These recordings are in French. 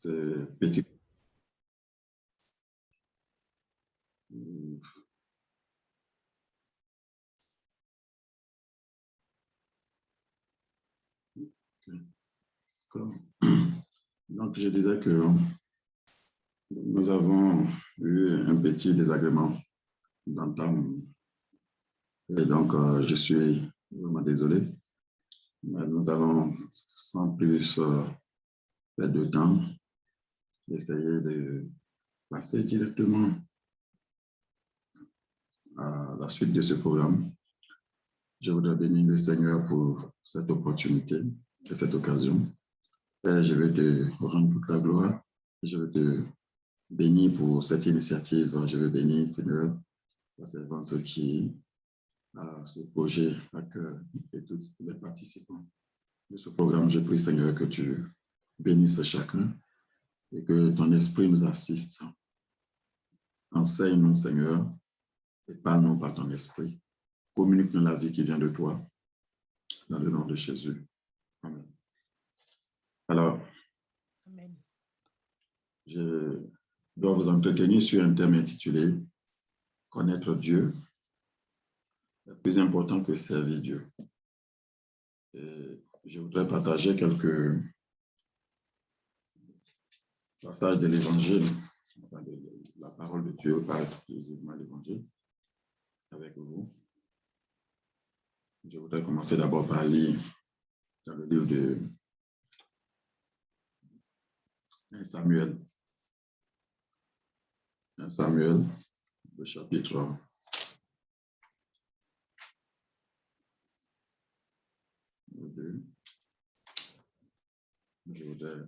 ce petit... Donc, je disais que nous avons eu un petit désagrément d'entame. Et donc, je suis vraiment désolé. Mais nous allons, sans plus perdre de temps, essayer de passer directement à la suite de ce programme. Je voudrais bénir le Seigneur pour cette opportunité et cette occasion. Et je vais te rendre toute la gloire. Je vais te bénir pour cette initiative. Je veux bénir, Seigneur, la servante qui a ce projet à cœur et tous les participants de ce programme. Je prie, Seigneur, que tu bénisses chacun et que ton esprit nous assiste. Enseigne-nous, Seigneur, et parle-nous par ton esprit. Communique-nous la vie qui vient de toi, dans le nom de Jésus. Amen. Alors, amen. Je dois vous entretenir sur un thème intitulé « Connaître Dieu est plus important que servir Dieu ». Et je voudrais partager quelques passages de l'Évangile, enfin de la parole de Dieu, pas exclusivement l'Évangile, avec vous. Je voudrais commencer d'abord par lire dans le livre de 1 Samuel. 1 Samuel, le chapitre 2. Je voudrais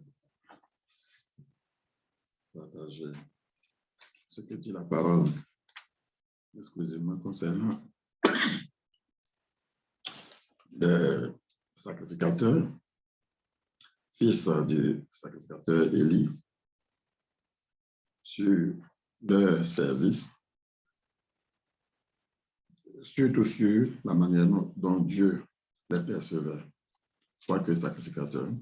partager ce que dit la parole exclusivement concernant les sacrificateurs, fils du sacrificateur Élie, sur leur service, surtout sur la manière dont Dieu les percevait, quoique sacrificateurs.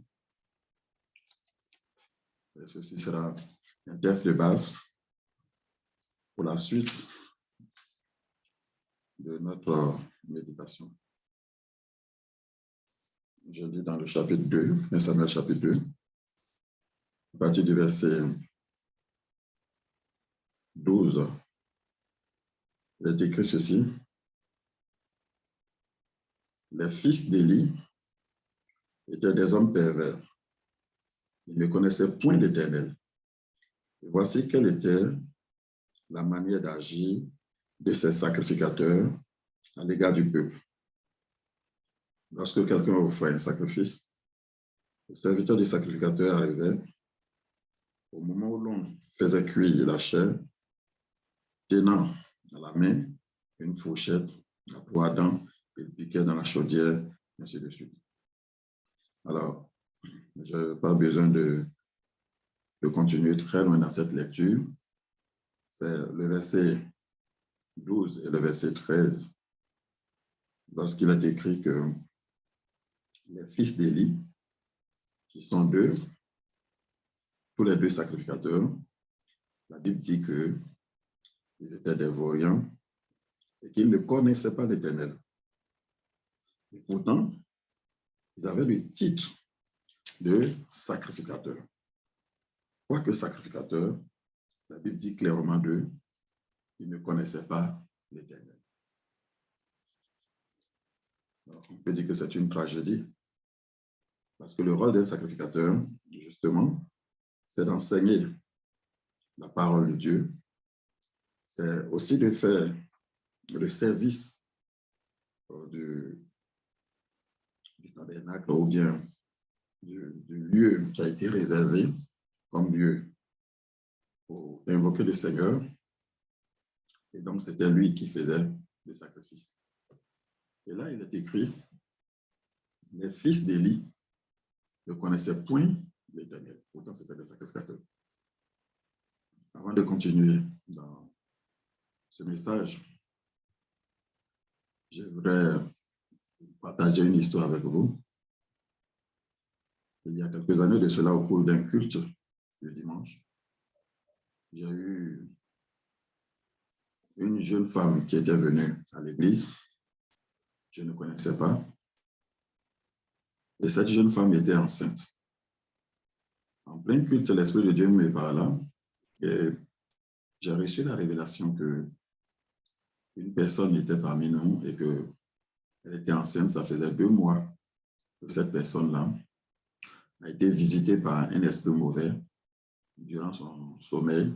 Et ceci sera un test de base pour la suite de notre méditation. Je lis dans le chapitre 2, 1 Samuel chapitre 2, à partir du verset 12. Il est écrit ceci. Les fils d'Élie étaient des hommes pervers. Ils ne connaissaient point l'Éternel. Et voici quelle était la manière d'agir de ces sacrificateurs à l'égard du peuple. Lorsque quelqu'un offrait un sacrifice, le serviteur du sacrificateur arrivait. Au moment où l'on faisait cuire la chair, tenant à la main une fourchette, à 3 dents, il piquait dans la chaudière, ainsi de suite. Alors, je n'ai pas besoin de continuer très loin dans cette lecture. C'est le verset 12 et le verset 13, lorsqu'il est écrit que les fils d'Élie, qui sont tous les deux sacrificateurs, la Bible dit qu'ils étaient des vauriens et qu'ils ne connaissaient pas l'Éternel. Et pourtant, ils avaient le titre de sacrificateur. Quoique sacrificateur, la Bible dit clairement d'eux, ils ne connaissaient pas l'Éternel. On peut dire que c'est une tragédie, parce que le rôle d'un sacrificateur, justement, c'est d'enseigner la parole de Dieu, c'est aussi de faire le service du tabernacle ou bien du lieu qui a été réservé comme lieu pour invoquer le Seigneur. Et donc, c'était lui qui faisait les sacrifices. Et là, il est écrit, les fils d'Élie ne connaissaient point l'Éternel. Pourtant, c'était des sacrificateurs. Avant de continuer dans ce message, je voudrais partager une histoire avec vous. Il y a quelques années de cela, au cours d'un culte le dimanche, j'ai eu une jeune femme qui était venue à l'église. Je ne connaissais pas. Et cette jeune femme était enceinte. En plein culte, l'Esprit de Dieu me parla et j'ai reçu la révélation que une personne était parmi nous et qu'elle était enceinte. Ça faisait 2 mois que cette personne-là a été visitée par un esprit mauvais durant son sommeil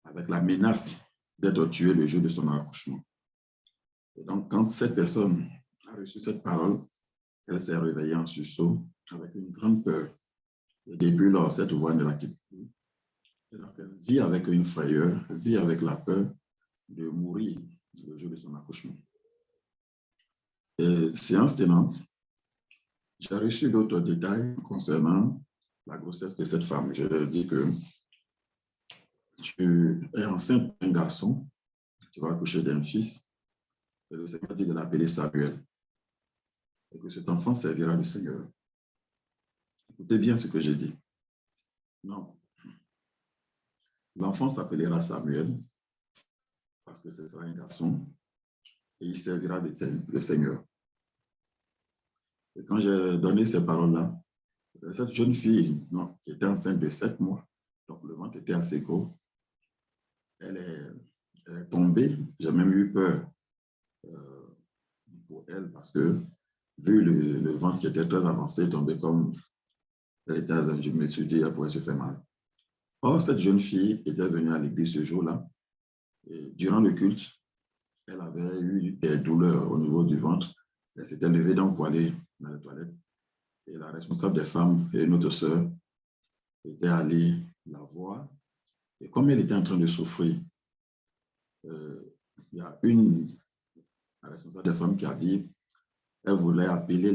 avec la menace d'être tuée le jour de son accouchement. Et donc, quand cette personne a reçu cette parole, elle s'est réveillée en sursaut avec une grande peur. Et depuis lors, cette voix ne la quitte plus. Et donc, elle vit avec une frayeur, vit avec la peur de mourir le jour de son accouchement. Et séance tenante, j'ai reçu d'autres détails concernant la grossesse de cette femme. Je leur dis que tu es enceinte d'un garçon, tu vas accoucher d'un fils, et le Seigneur dit de l'appeler Samuel, et que cet enfant servira le Seigneur. Écoutez bien ce que j'ai dit. Non. L'enfant s'appellera Samuel, parce que ce sera un garçon, et il servira le Seigneur. Et quand j'ai donné ces paroles-là, cette jeune fille qui était enceinte de 7 mois, donc le ventre était assez gros, elle est tombée. J'ai même eu peur pour elle parce que, vu le ventre qui était très avancé, tombé comme elle était, je me suis dit, elle pourrait se faire mal. Or, cette jeune fille était venue à l'église ce jour-là. Et durant le culte, elle avait eu des douleurs au niveau du ventre. Elle s'était levée donc pour aller dans les toilettes. Et la responsable des femmes et une autre sœur étaient allées la voir. Et comme elle était en train de souffrir, il y a la responsable des femmes qui a dit qu'elle voulait appeler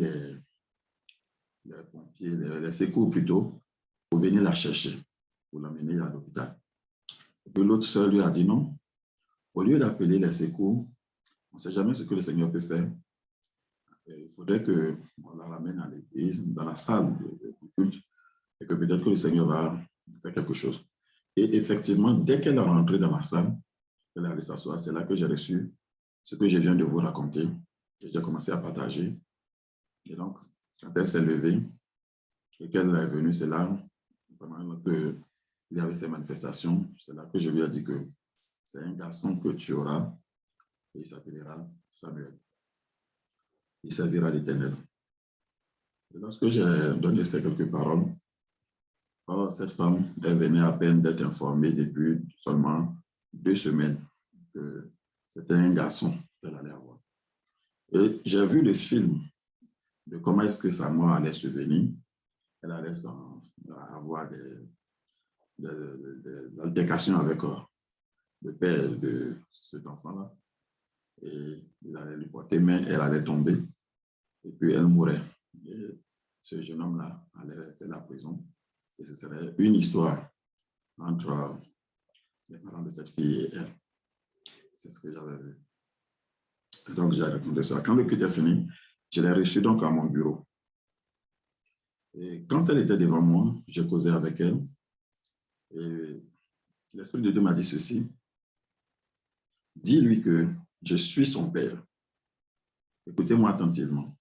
les pompiers, les secours plutôt, pour venir la chercher, pour l'amener à l'hôpital. Et puis l'autre sœur lui a dit non. Au lieu d'appeler les secours, on ne sait jamais ce que le Seigneur peut faire. Il faudrait qu'on la ramène à l'église, dans la salle de culte, et que peut-être que le Seigneur va faire quelque chose. Et effectivement, dès qu'elle est rentrée dans la salle, elle est allée s'asseoir, c'est là que j'ai reçu ce que je viens de vous raconter, et j'ai commencé à partager. Et donc, quand elle s'est levée et qu'elle est venue, c'est là, pendant qu'il y avait ces manifestations, c'est là que je lui ai dit que c'est un garçon que tu auras, et il s'appellera Samuel. Il servira l'Éternel. Et lorsque j'ai donné ces quelques paroles, cette femme, elle venait à peine d'être informée depuis seulement 2 semaines que c'était un garçon qu'elle allait avoir. Et j'ai vu le film de comment est-ce que sa mort allait se venir. Elle allait avoir des altercations avec le père de cet enfant-là. Et il allait lui porter main, elle allait tomber. Et puis elle mourrait. Et ce jeune homme-là allait rester à la prison. Et ce serait une histoire entre les parents de cette fille et elle. C'est ce que j'avais vu. Et donc, j'ai répondu ça. Quand le culte est fini, je l'ai reçue donc à mon bureau. Et quand elle était devant moi, je causais avec elle. Et l'Esprit de Dieu m'a dit ceci. Dis-lui que je suis son père. Écoutez-moi attentivement.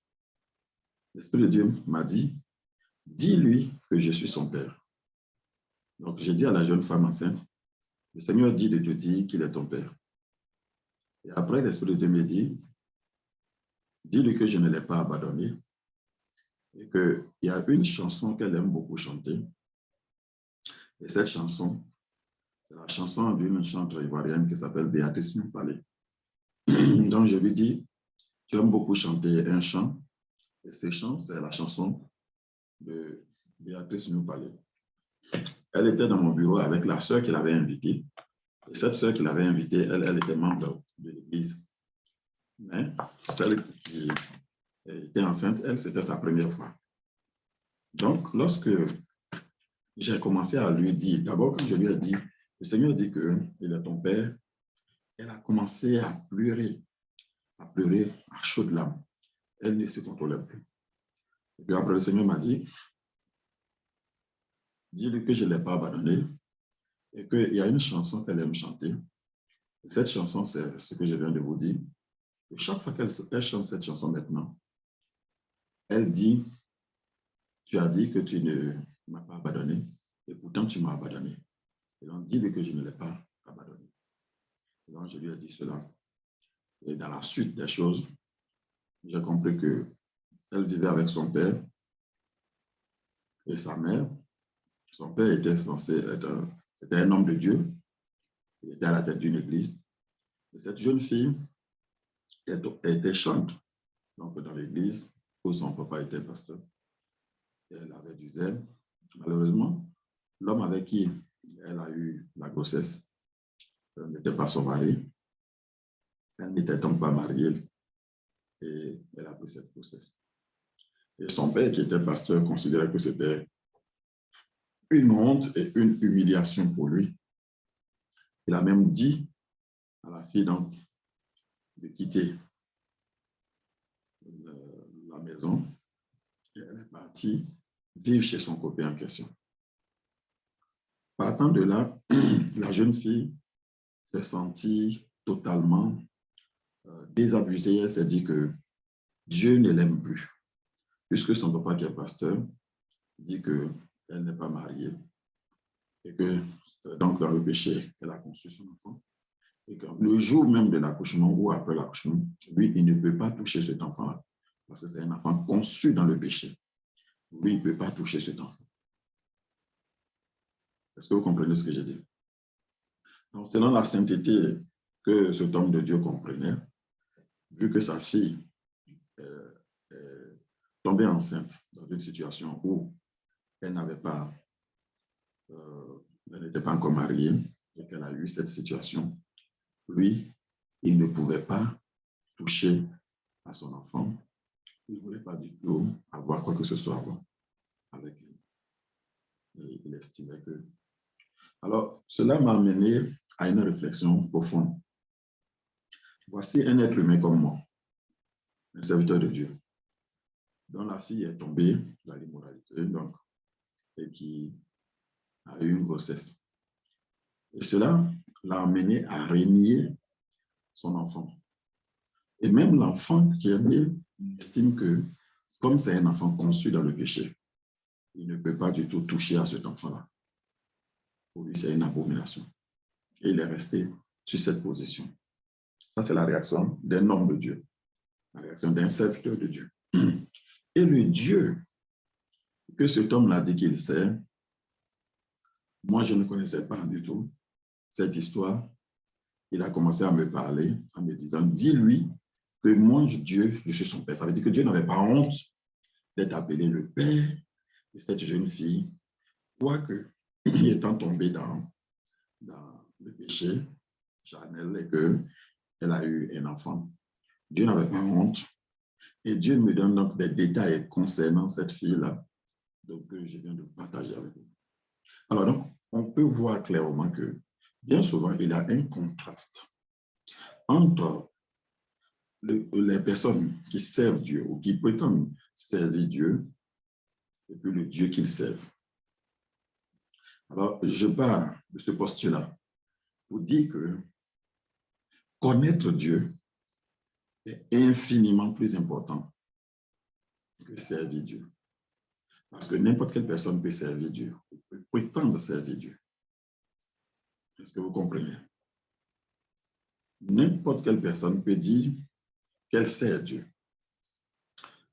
L'Esprit de Dieu m'a dit, dis-lui que je suis son père. Donc, j'ai dit à la jeune femme enceinte, le Seigneur dit de te dire qu'il est ton père. Et après, l'Esprit de Dieu me dit, dis-lui que je ne l'ai pas abandonné et qu'il y a une chanson qu'elle aime beaucoup chanter. Et cette chanson, c'est la chanson d'une chanteuse ivoirienne qui s'appelle Béatrice Numpalé. Donc, je lui dis, tu aimes beaucoup chanter un chant, et ce chant, c'est la chanson de Béatrice Numpalé. Elle était dans mon bureau avec la sœur qui l'avait invitée. Et cette sœur qui l'avait invitée, elle était membre de l'église. Mais celle qui était enceinte, elle, c'était sa première fois. Donc, lorsque j'ai commencé à lui dire, d'abord quand je lui ai dit, le Seigneur dit qu'il est ton père, elle a commencé à pleurer à chaudes larmes. Elle ne se contrôlait plus. Et puis après, le Seigneur m'a dit, dis-lui que je ne l'ai pas abandonné et qu'il y a une chanson qu'elle aime chanter. Et cette chanson, c'est ce que je viens de vous dire. Et chaque fois qu'elle chante cette chanson maintenant, elle dit, tu as dit que tu ne m'as pas abandonné et pourtant tu m'as abandonné. Et donc, dis-lui que je ne l'ai pas abandonné. Et donc, je lui ai dit cela. Et dans la suite des choses, j'ai compris qu'elle vivait avec son père et sa mère. Son père était censé être c'était un homme de Dieu. Il était à la tête d'une église. Et cette jeune fille était chante donc dans l'église où son papa était pasteur. Et elle avait du zèle. Malheureusement, l'homme avec qui elle a eu la grossesse n'était pas son mari. Elle n'était donc pas mariée et elle a pris cette grossesse. Et son père, qui était pasteur, considérait que c'était une honte et une humiliation pour lui. Il a même dit à la fille donc, de quitter la maison et elle est partie vivre chez son copain en question. Partant de là, la jeune fille s'est sentie totalement désabusée. Elle s'est dit que Dieu ne l'aime plus, puisque son papa qui est pasteur dit qu'elle n'est pas mariée et que c'est donc dans le péché qu'elle a conçu son enfant. Et que le jour même de l'accouchement ou après l'accouchement, lui, il ne peut pas toucher cet enfant-là parce que c'est un enfant conçu dans le péché. Lui, il ne peut pas toucher cet enfant. Est-ce que vous comprenez ce que je dis? Donc, selon la sainteté que cet homme de Dieu comprenait, vu que sa fille est tombée enceinte dans une situation où elle n'avait pas, elle n'était pas encore mariée et qu'elle a eu cette situation, lui, il ne pouvait pas toucher à son enfant. Il ne voulait pas du tout avoir quoi que ce soit à voir avec elle. Et il estimait que... Alors, cela m'a amené à une réflexion profonde. Voici un être humain comme moi, un serviteur de Dieu, dont la fille est tombée dans l'immoralité, donc, et qui a eu une grossesse. Et cela l'a amené à renier son enfant. Et même l'enfant qui est né, il estime que, comme c'est un enfant conçu dans le péché, il ne peut pas du tout toucher à cet enfant-là. Pour lui, c'est une abomination. Et il est resté sur cette position. Ça, c'est la réaction d'un homme de Dieu, la réaction d'un serviteur de Dieu. Et le Dieu que cet homme l'a dit qu'il sait, moi, je ne connaissais pas du tout cette histoire. Il a commencé à me parler en me disant, dis-lui que moi, Dieu, je suis son père. Ça veut dire que Dieu n'avait pas honte d'être appelé le père de cette jeune fille, quoique, étant tombée dans le péché charnel et qu'elle a eu un enfant. Dieu n'avait pas honte. Et Dieu me donne donc des détails concernant cette fille-là, donc que je viens de partager avec vous. Alors donc, on peut voir clairement que bien souvent, il y a un contraste entre les personnes qui servent Dieu ou qui prétendent servir Dieu et puis le Dieu qu'ils servent. Alors, je pars de ce postulat pour dire que connaître Dieu est infiniment plus important que servir Dieu. Parce que n'importe quelle personne peut servir Dieu, peut prétendre servir Dieu. Est-ce que vous comprenez? N'importe quelle personne peut dire qu'elle sert Dieu.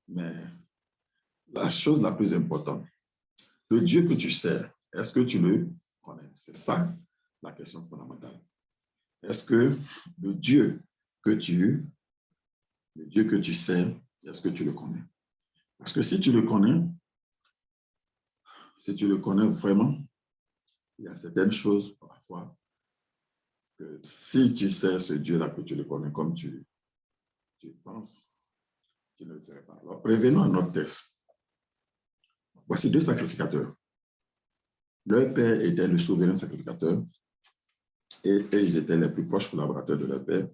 Mais la chose la plus importante, le Dieu que tu sers, est-ce que tu le connais? C'est ça la question fondamentale. Est-ce que le Dieu que tu sers, est-ce que tu le connais? Parce que si tu le connais vraiment, il y a certaines choses parfois que si tu sais ce Dieu-là que tu le connais comme tu penses, tu ne le ferais pas. Alors, revenons à notre texte. Voici deux sacrificateurs. Leur père était le souverain sacrificateur et ils étaient les plus proches collaborateurs de leur père.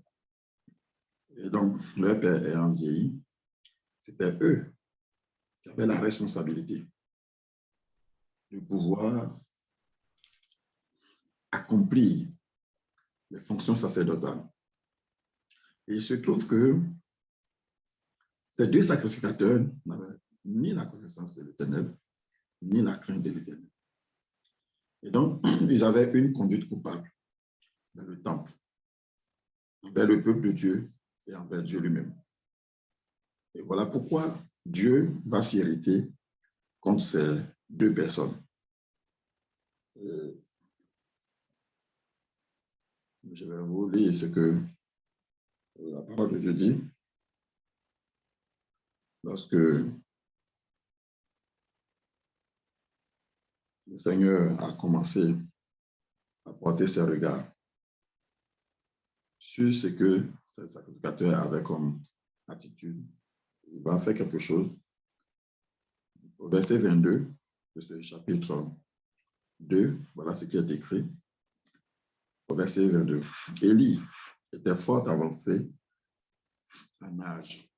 Et donc, leur père ayant vieilli, c'était eux qui avaient la responsabilité de pouvoir accomplir les fonctions sacerdotales. Et il se trouve que ces deux sacrificateurs n'avaient ni la connaissance de l'Éternel, ni la crainte de l'Éternel. Et donc, ils avaient une conduite coupable dans le temple, envers le peuple de Dieu et envers Dieu lui-même. Et voilà pourquoi Dieu va s'irriter contre ces deux personnes. Je vais vous lire ce que la parole de Dieu dit. Lorsque le Seigneur a commencé à porter ses regards sur ce que ce sacrificateur avait comme attitude, il va faire quelque chose. Au verset 22 de ce chapitre 2, voilà ce qui est écrit. Au verset 22, Élie était fort avancé en âge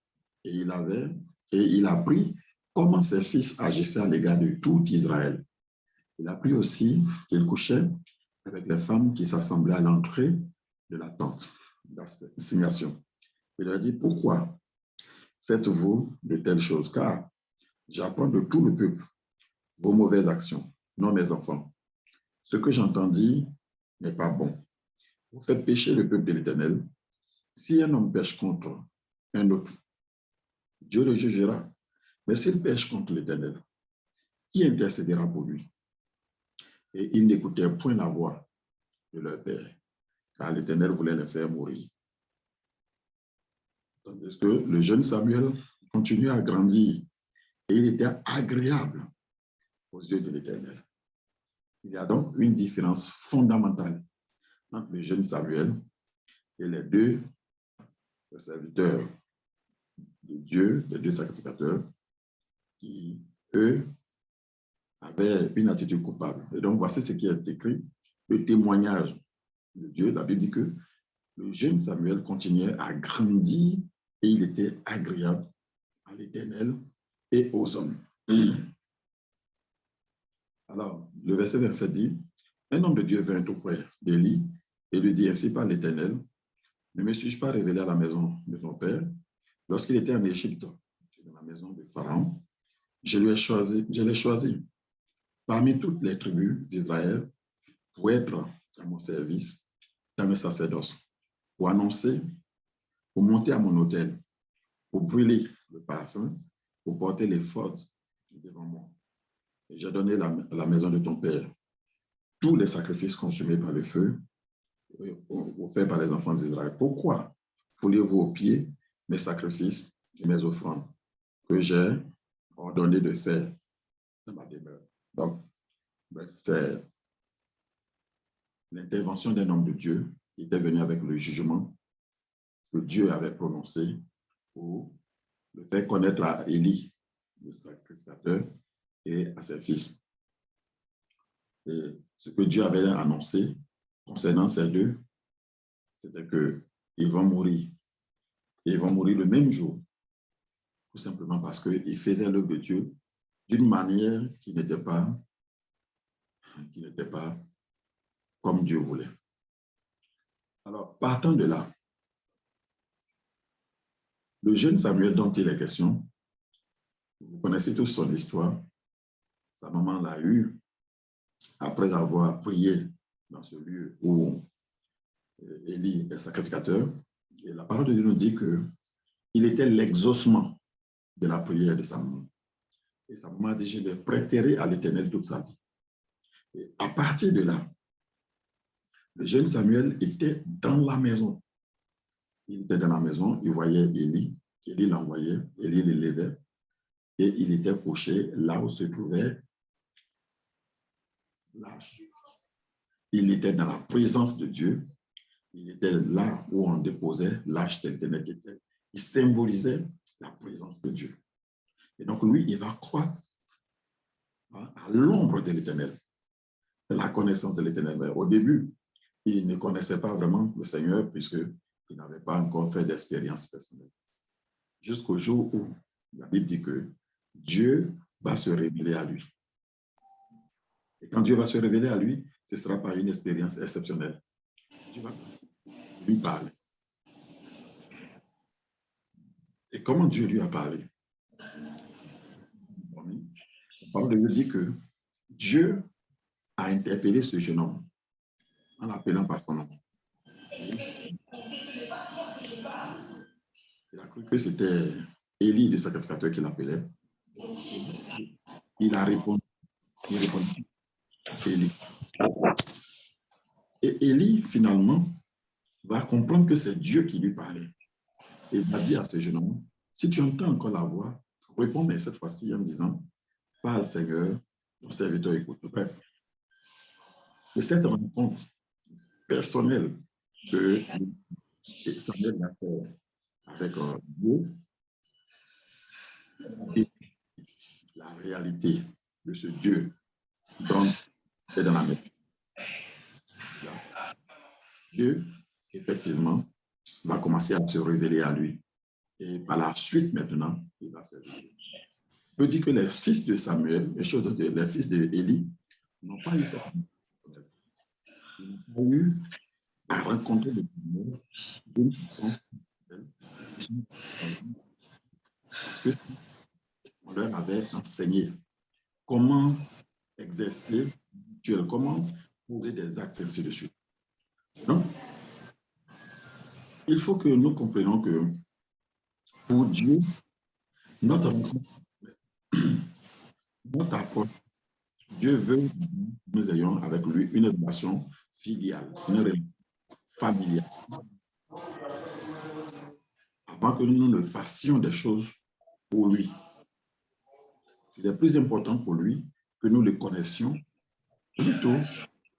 et il a appris comment ses fils agissaient à l'égard de tout Israël. Il a appris aussi qu'il couchait avec les femmes qui s'assemblaient à l'entrée de la tente d'assignation. Il a dit, pourquoi faites-vous de telles choses? Car j'apprends de tout le peuple vos mauvaises actions, non mes enfants. Ce que j'entends dire n'est pas bon. Vous faites pécher le peuple de l'Éternel. Si un homme pêche contre un autre, Dieu le jugera. Mais s'il pêche contre l'Éternel, qui intercédera pour lui? Et ils n'écoutèrent point la voix de leur père, car l'Éternel voulait les faire mourir. Tandis que le jeune Samuel continuait à grandir et il était agréable aux yeux de l'Éternel. Il y a donc une différence fondamentale entre le jeune Samuel et les deux serviteurs de Dieu, les deux sacrificateurs, qui, eux, avaient une attitude coupable. Et donc, voici ce qui est écrit, le témoignage de Dieu. La Bible dit que le jeune Samuel continuait à grandir et il était agréable à l'Éternel et aux hommes. Alors, le verset 27 dit, un homme de Dieu vint auprès d'Élie et lui dit, ainsi par l'Éternel, ne me suis-je pas révélé à la maison de ton père lorsqu'il était en Égypte, dans la maison de Pharaon? Je l'ai choisi parmi toutes les tribus d'Israël pour être à mon service dans mes sacerdoces, pour annoncer, pour monter à mon autel, pour brûler le parfum, pour porter les fautes devant moi. Et j'ai donné à la maison de ton père tous les sacrifices consumés par le feu, offerts par les enfants d'Israël. Pourquoi foulez-vous aux pieds mes sacrifices et mes offrandes que j'ai ordonné de faire dans ma demeure? Donc, c'est l'intervention d'un homme de Dieu qui était venu avec le jugement que Dieu avait prononcé pour le faire connaître à Élie, le sacrificateur, et à ses fils. Et ce que Dieu avait annoncé concernant ces deux, c'était qu'ils vont mourir. Et ils vont mourir le même jour, tout simplement parce qu'ils faisaient l'œuvre de Dieu d'une manière qui n'était pas comme Dieu voulait. Alors, partant de là, le jeune Samuel dont il est question, vous connaissez tous son histoire. Sa maman l'a eu après avoir prié dans ce lieu où Élie est sacrificateur. Et la parole de Dieu nous dit qu'il était l'exaucement de la prière de sa maman. Et sa maman a dit, je le prêterai à l'Éternel toute sa vie. Et à partir de là, le jeune Samuel était dans la maison. Il était dans la maison, il voyait Élie, Élie l'envoyait, Élie l'élevait, et il était couché là où se trouvait l'arche. Il était dans la présence de Dieu, il était là où on déposait l'arche de l'Éternel. Il symbolisait la présence de Dieu. Et donc lui, il va croître à l'ombre de l'Éternel, la connaissance de l'Éternel. Au début, il ne connaissait pas vraiment le Seigneur puisqu'il n'avait pas encore fait d'expérience personnelle. Jusqu'au jour où la Bible dit que Dieu va se révéler à lui. Et quand Dieu va se révéler à lui, ce sera par une expérience exceptionnelle. Dieu va lui parler. Et comment Dieu lui a parlé? La parole de Dieu dit que Dieu a interpellé ce jeune homme en l'appelant par son nom. Il a cru que c'était Élie, le sacrificateur, qui l'appelait. Il a répondu. Il répondit Élie. Et Élie, finalement, va comprendre que c'est Dieu qui lui parlait. Et il a dit à ce jeune homme, si tu entends encore la voix, réponds, mais cette fois-ci en disant, parle Seigneur, ton serviteur écoute. Bref, de cette rencontre personnelle que Samuel a fait avec Dieu, et la réalité de ce Dieu dont est dans la maison. Dieu, effectivement, va commencer à se révéler à lui. Et par la suite, maintenant, il va servir Dieu. On peut dire que les fils de Samuel, les fils d'Élie, n'ont pas eu cette rencontre. Ils n'ont pas eu à rencontrer le Seigneur d'une façon parce que on leur avait enseigné comment exercer, comment poser des actes, ainsi de suite. Donc, il faut que nous comprenions que pour Dieu, notre approche, Dieu veut que nous ayons avec lui une relation filiale, une relation familiale. Avant que nous ne fassions des choses pour lui. Il est plus important pour lui que nous le connaissions plutôt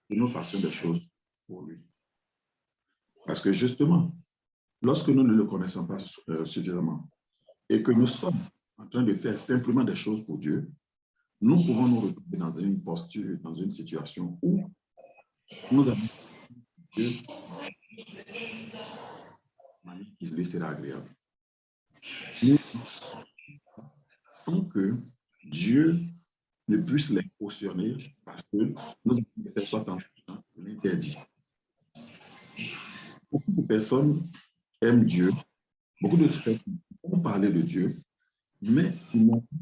que nous fassions des choses pour lui. Parce que justement, lorsque nous ne le connaissons pas suffisamment et que nous sommes en train de faire simplement des choses pour Dieu, nous pouvons nous retrouver dans une posture, dans une situation où nous avons Dieu de manière qui lui sera agréable. Sans que Dieu ne puisse les cautionner parce que nous avons fait soit en l'interdit. Beaucoup de personnes aiment Dieu, beaucoup d'autres personnes ont parlé de Dieu, mais ils n'ont pas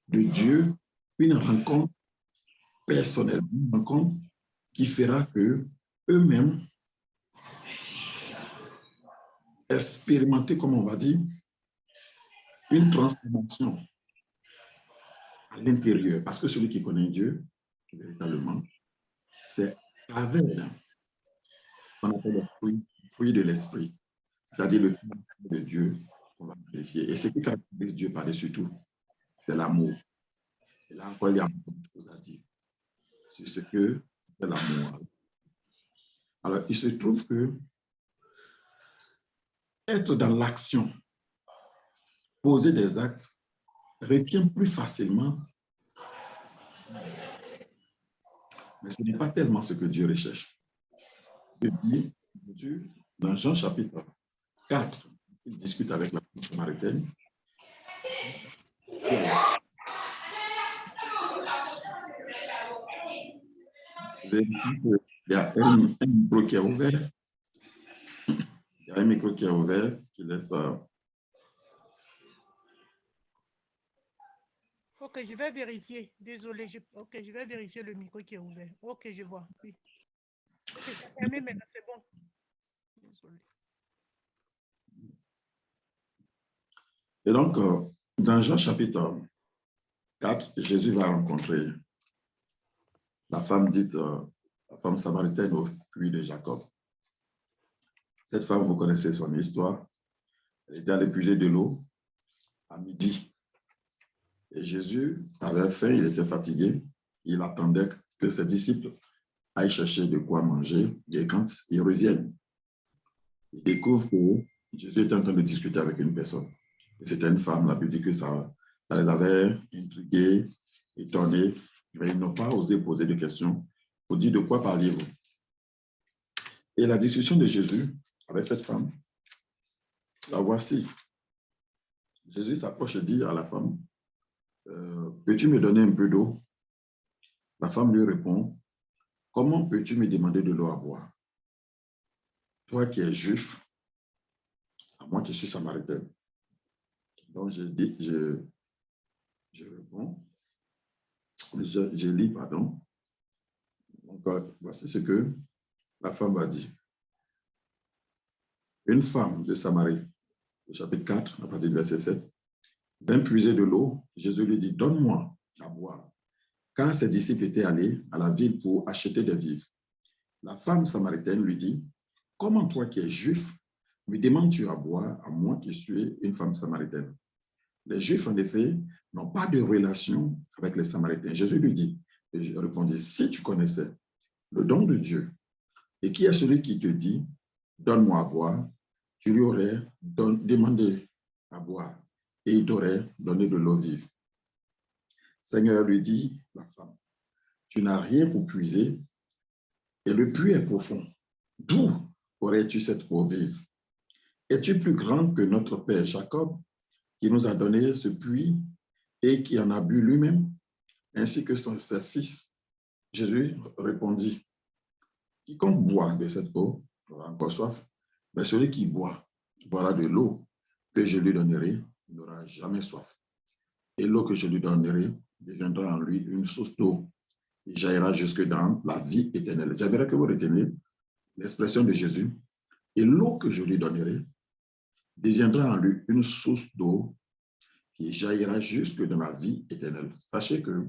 de Dieu une rencontre personnelle, une rencontre qui fera que eux-mêmes expérimenter, comme on va dire, une transformation à l'intérieur. Parce que celui qui connaît Dieu, véritablement, c'est avec ce qu'on appelle le fruit de l'esprit, c'est-à-dire le caractère de Dieu qu'on va vérifier. Et ce qui caractérise Dieu par-dessus tout, c'est l'amour. Et là encore, il y a beaucoup de choses à dire sur ce que c'est l'amour. Alors, il se trouve que être dans l'action, poser des actes, retient plus facilement, mais ce n'est pas tellement ce que Dieu recherche. Depuis Jésus, dans Jean chapitre 4, il discute avec la femme samaritaine. Il y a un micro qui est ouvert. Il y a un micro qui est ouvert qui laisse. Ok, je vais vérifier. Désolé. Ok, je vais vérifier le micro qui est ouvert. Ok, je vois. Oui. Ok, c'est fermé maintenant, c'est bon. Désolé. Et donc, dans Jean chapitre 4, Jésus va rencontrer la femme dite, la femme samaritaine au puits de Jacob. Cette femme, vous connaissez son histoire. Elle était allée puiser de l'eau à midi. Et Jésus avait faim, il était fatigué. Il attendait que ses disciples aillent chercher de quoi manger. Et quand ils reviennent, ils découvrent que Jésus était en train de discuter avec une personne. Et c'était une femme. La Bible dit que ça les avait intrigués, étonnés, mais ils n'ont pas osé poser de questions pour dire de quoi parliez-vous. Et la discussion de Jésus avec cette femme, la voici. Jésus s'approche et dit à la femme, peux-tu me donner un peu d'eau? La femme lui répond, comment peux-tu me demander de l'eau à boire? Toi qui es juif, à moi qui suis samaritaine. Donc, je réponds, je lis, pardon. Donc, voici ce que la femme a dit. Une femme de Samarie, au chapitre 4, à partir du verset 7, vint puiser de l'eau. Jésus lui dit, donne-moi à boire. Car ses disciples étaient allés à la ville pour acheter des vivres. La femme samaritaine lui dit, comment toi qui es juif, me demandes-tu à boire à moi qui suis une femme samaritaine? Les Juifs, en effet, n'ont pas de relation avec les Samaritains. Jésus lui dit, et je répondis, si tu connaissais le don de Dieu, et qui est celui qui te dit, donne-moi à boire, tu lui aurais demandé à boire, et il t'aurait donné de l'eau vive. Seigneur, lui dit la femme, tu n'as rien pour puiser, et le puits est profond. D'où aurais-tu cette eau vive? Es-tu plus grand que notre père Jacob, qui nous a donné ce puits et qui en a bu lui-même, ainsi que ses fils? Jésus répondit, quiconque boit de cette eau aura encore soif, mais celui qui boit boira de l'eau que je lui donnerai, il n'aura jamais soif. Et l'eau que je lui donnerai deviendra en lui une source d'eau. Il jaillira jusque dans la vie éternelle. J'aimerais que vous reteniez l'expression de Jésus. Et l'eau que je lui donnerai deviendra en lui une source d'eau qui jaillira jusque dans la vie éternelle. Sachez que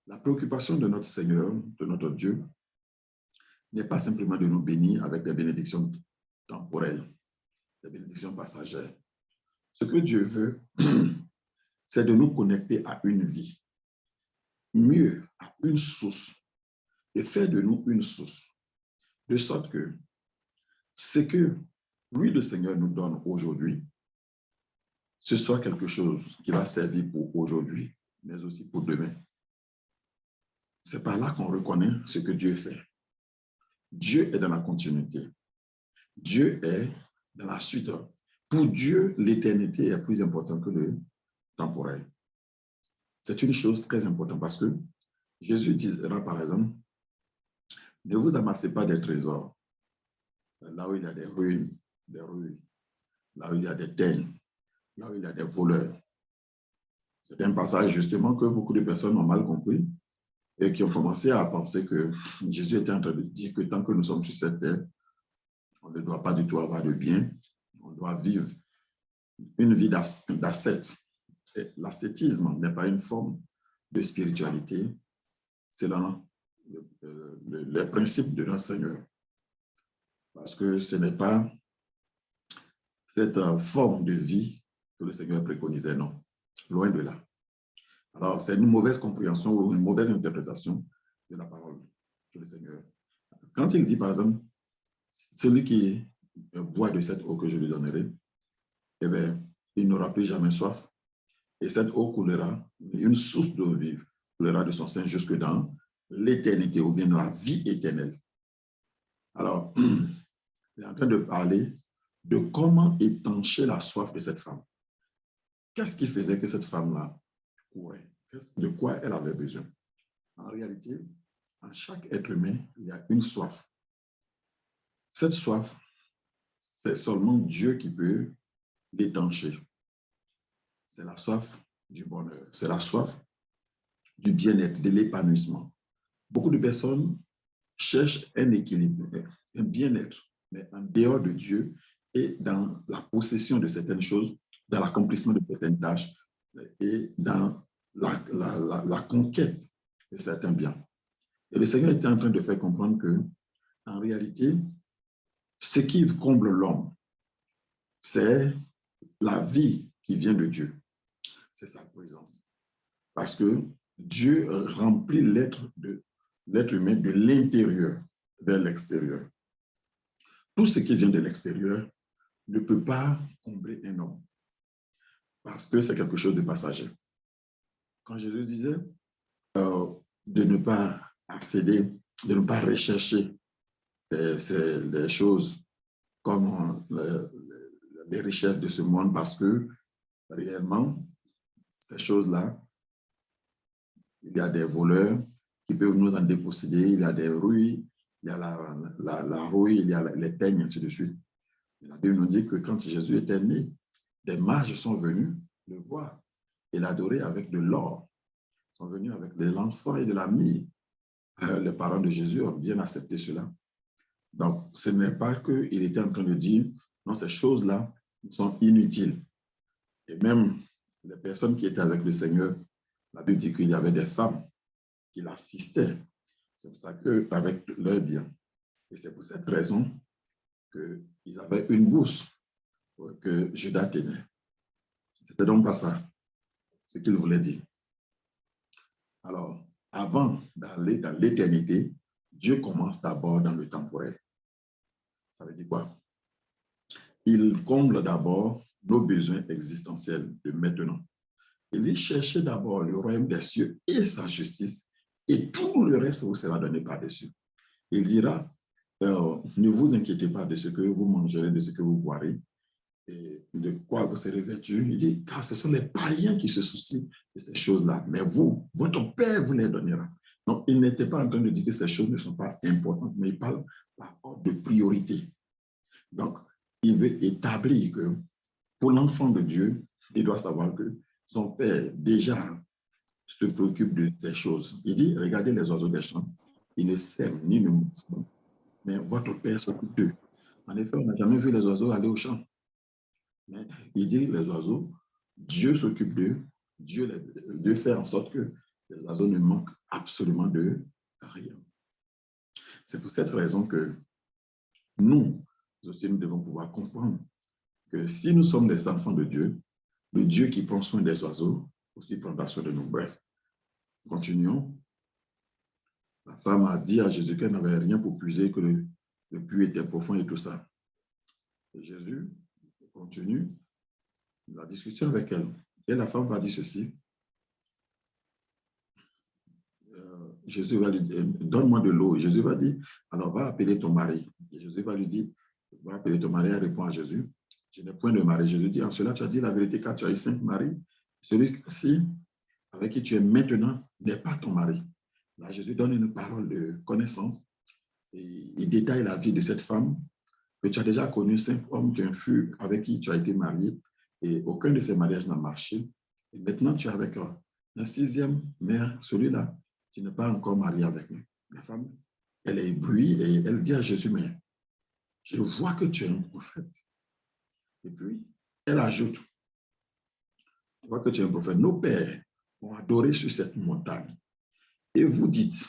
la préoccupation de notre Seigneur, de notre Dieu, n'est pas simplement de nous bénir avec des bénédictions temporelles, des bénédictions passagères. Ce que Dieu veut, c'est de nous connecter à une vie, mieux, à une source, et faire de nous une source, de sorte que ce que lui, le Seigneur, nous donne aujourd'hui, ce soit quelque chose qui va servir pour aujourd'hui, mais aussi pour demain. C'est par là qu'on reconnaît ce que Dieu fait. Dieu est dans la continuité. Dieu est dans la suite. Pour Dieu, l'éternité est plus importante que le temporel. C'est une chose très importante parce que Jésus dira par exemple, ne vous amassez pas des trésors là où il y a des ruines, là où il y a des teignes, là où il y a des voleurs. C'est un passage justement que beaucoup de personnes ont mal compris et qui ont commencé à penser que Jésus était en train de dire que tant que nous sommes sur cette terre, on ne doit pas du tout avoir de bien, on doit vivre une vie d'ascète. L'ascétisme n'est pas une forme de spiritualité, c'est dans les principes de notre Seigneur. Parce que ce n'est pas cette forme de vie que le Seigneur préconisait, non. Loin de là. Alors, c'est une mauvaise compréhension ou une mauvaise interprétation de la parole que le Seigneur. Quand il dit, par exemple, celui qui boit de cette eau que je lui donnerai, eh bien, il n'aura plus jamais soif. Et cette eau coulera, une source d'eau vive, coulera de son sein jusque dans l'éternité ou bien dans la vie éternelle. Alors, il est en train de parler de comment étancher la soif de cette femme. Qu'est-ce qui faisait que cette femme-là courait? De quoi elle avait besoin? En réalité, en chaque être humain, il y a une soif. Cette soif, c'est seulement Dieu qui peut l'étancher. C'est la soif du bonheur, c'est la soif du bien-être, de l'épanouissement. Beaucoup de personnes cherchent un équilibre, un bien-être, mais en dehors de Dieu et dans la possession de certaines choses, dans l'accomplissement de certaines tâches et dans la conquête de certains biens. Et le Seigneur était en train de faire comprendre que, en réalité, ce qui comble l'homme, c'est la vie qui vient de Dieu. C'est sa présence. Parce que Dieu remplit l'être humain de l'intérieur vers l'extérieur. Tout ce qui vient de l'extérieur ne peut pas combler un homme. Parce que c'est quelque chose de passager. Quand Jésus disait de ne pas accéder, de ne pas rechercher les choses comme les richesses de ce monde, parce que réellement, ces choses-là, il y a des voleurs qui peuvent nous en déposséder. Il y a des rouilles, il y a la rouille, il y a les teignes, ainsi de suite. Et la Bible nous dit que quand Jésus était né, des mages sont venus le voir et l'adorer avec de l'or. Ils sont venus avec de l'encens et de la myrrhe. Les parents de Jésus ont bien accepté cela. Donc, ce n'est pas qu'il était en train de dire, non, ces choses-là sont inutiles. Et même les personnes qui étaient avec le Seigneur, la Bible dit qu'il y avait des femmes qui l'assistaient. C'est pour ça qu'avec leurs biens. Et c'est pour cette raison qu'ils avaient une bourse que Judas tenait. C'était donc pas ça, ce qu'il voulait dire. Alors, avant d'aller dans l'éternité, Dieu commence d'abord dans le temporel. Ça veut dire quoi? Il comble d'abord nos besoins existentiels de maintenant. Il dit, cherchez d'abord le royaume des cieux et sa justice, et tout le reste vous sera donné par-dessus. Il dira, ne vous inquiétez pas de ce que vous mangerez, de ce que vous boirez, et de quoi vous serez vêtus. Il dit, car ce sont les païens qui se soucient de ces choses-là, mais vous, votre Père vous les donnera. Donc, il n'était pas en train de dire que ces choses ne sont pas importantes, mais il parle par ordre de priorité. Donc, il veut établir que pour l'enfant de Dieu, il doit savoir que son Père déjà se préoccupe de ces choses. Il dit, regardez les oiseaux des champs, ils ne sèment ni ne moissonnent, mais votre Père s'occupe d'eux. En effet, on n'a jamais vu les oiseaux aller au champ. Mais il dit, les oiseaux, Dieu s'occupe d'eux, Dieu fait en sorte que les oiseaux ne manquent absolument de rien. C'est pour cette raison que nous aussi, nous devons pouvoir comprendre que si nous sommes des enfants de Dieu, le Dieu qui prend soin des oiseaux aussi prendra soin de nous. Bref, continuons. La femme a dit à Jésus qu'elle n'avait rien pour puiser, que le puits était profond et tout ça. Et Jésus continue la discussion avec elle. Et la femme va dire ceci. Jésus va lui dire, donne-moi de l'eau. Jésus va dire, alors va appeler ton mari. Et Jésus va lui dire, va appeler ton mari. Elle répond à Jésus, je n'ai point de mari. Jésus dit, en cela tu as dit la vérité, car tu as eu 5 maris. Celui-ci avec qui tu es maintenant n'est pas ton mari. Là, Jésus donne une parole de connaissance et il détaille la vie de cette femme que tu as déjà connu 5 hommes avec qui tu as été marié et aucun de ces mariages n'a marché. Et maintenant, tu es avec un 6e, mais celui-là, tu n'es pas encore marié avec nous. La femme, elle est éblouie et elle dit à Jésus, mais je vois que tu es un prophète. Et puis, elle ajoute, je vois que tu es un prophète. Nos pères ont adoré sur cette montagne. Et vous dites,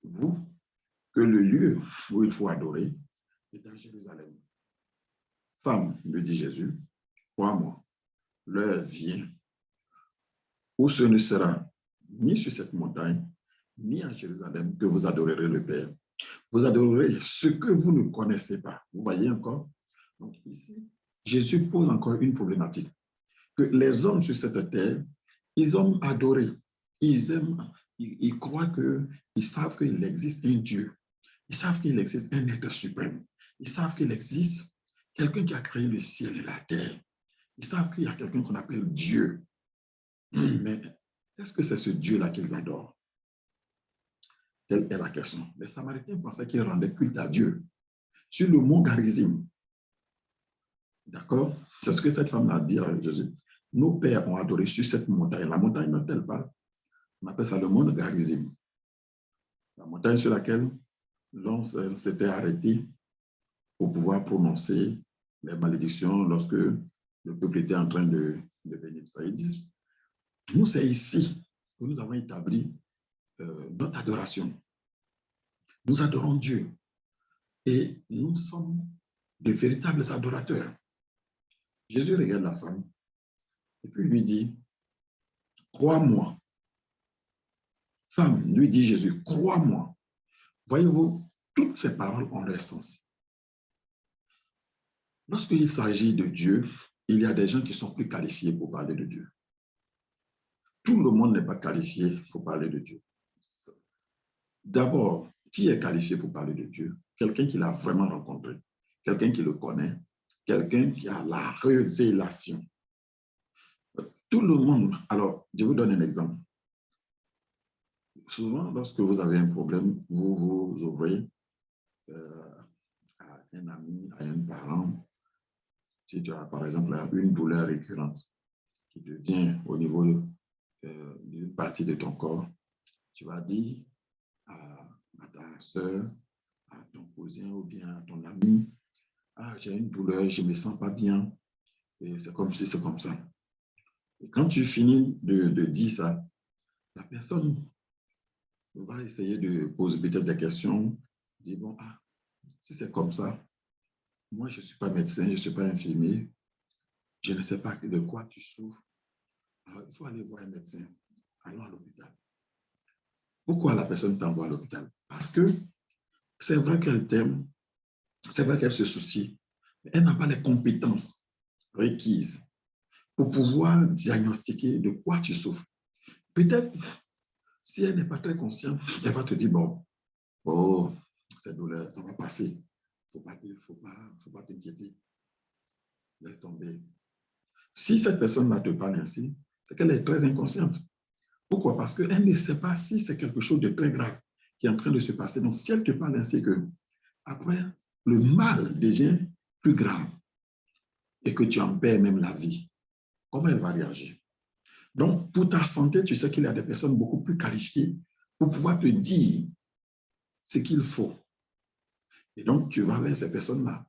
vous, que le lieu où il faut adorer est à Jérusalem. Femme, lui dit Jésus, crois-moi, l'heure vient où ce ne sera ni sur cette montagne, ni à Jérusalem que vous adorerez le Père. Vous adorerez ce que vous ne connaissez pas. Vous voyez encore? Donc ici, Jésus pose encore une problématique. Que les hommes sur cette terre, ils ont adoré. Ils croient ils savent qu'il existe un Dieu. Ils savent qu'il existe un être suprême. Ils savent qu'il existe quelqu'un qui a créé le ciel et la terre. Ils savent qu'il y a quelqu'un qu'on appelle Dieu. Mais est-ce que c'est ce Dieu-là qu'ils adorent? Telle est la question. Les Samaritains pensaient qu'ils rendaient culte à Dieu sur le mont Garizim. D'accord? C'est ce que cette femme a dit à Jésus. Nos pères ont adoré sur cette montagne. La montagne dont elle parle, on appelle ça le mont Garizim. La montagne sur laquelle l'on s'était arrêté pour pouvoir prononcer les malédictions lorsque le peuple était en train de venir. Ça, ils disent, nous, c'est ici que nous avons établi notre adoration. Nous adorons Dieu et nous sommes de véritables adorateurs. Jésus regarde la femme et puis lui dit, crois-moi. Femme, lui dit Jésus, crois-moi. Voyez-vous, toutes ces paroles ont leur sens. Lorsqu'il s'agit de Dieu, il y a des gens qui sont plus qualifiés pour parler de Dieu. Tout le monde n'est pas qualifié pour parler de Dieu. D'abord, qui est qualifié pour parler de Dieu? Quelqu'un qui l'a vraiment rencontré, quelqu'un qui le connaît, quelqu'un qui a la révélation. Tout le monde, alors, je vous donne un exemple. souvent, lorsque vous avez un problème, vous vous ouvrez à un ami, à un parent. Si tu as, par exemple, une douleur récurrente qui devient au niveau d'une partie de ton corps, tu vas dire à ta soeur, à ton cousin ou bien à ton ami, ah, j'ai une douleur, je ne me sens pas bien, et c'est comme si c'est comme ça. Et quand tu finis de dire ça, la personne va essayer de poser peut-être des questions, dire, bon, ah, si c'est comme ça, moi, je ne suis pas médecin, je ne suis pas infirmier, je ne sais pas de quoi tu souffres. Alors, il faut aller voir un médecin. Allons à l'hôpital. Pourquoi la personne t'envoie à l'hôpital? Parce que c'est vrai qu'elle t'aime, c'est vrai qu'elle se soucie, mais elle n'a pas les compétences requises pour pouvoir diagnostiquer de quoi tu souffres. Peut-être, si elle n'est pas très consciente, elle va te dire, bon, oh, cette douleur, ça va passer. Il ne faut pas t'inquiéter. Laisse tomber. Si cette personne-là te parle ainsi, c'est qu'elle est très inconsciente. Pourquoi? Parce qu'elle ne sait pas si c'est quelque chose de très grave qui est en train de se passer. Donc, si elle te parle ainsi que après, le mal devient plus grave et que tu en perds même la vie, comment elle va réagir? Donc, pour ta santé, tu sais qu'il y a des personnes beaucoup plus qualifiées pour pouvoir te dire ce qu'il faut. Et donc, tu vas vers ces personnes-là.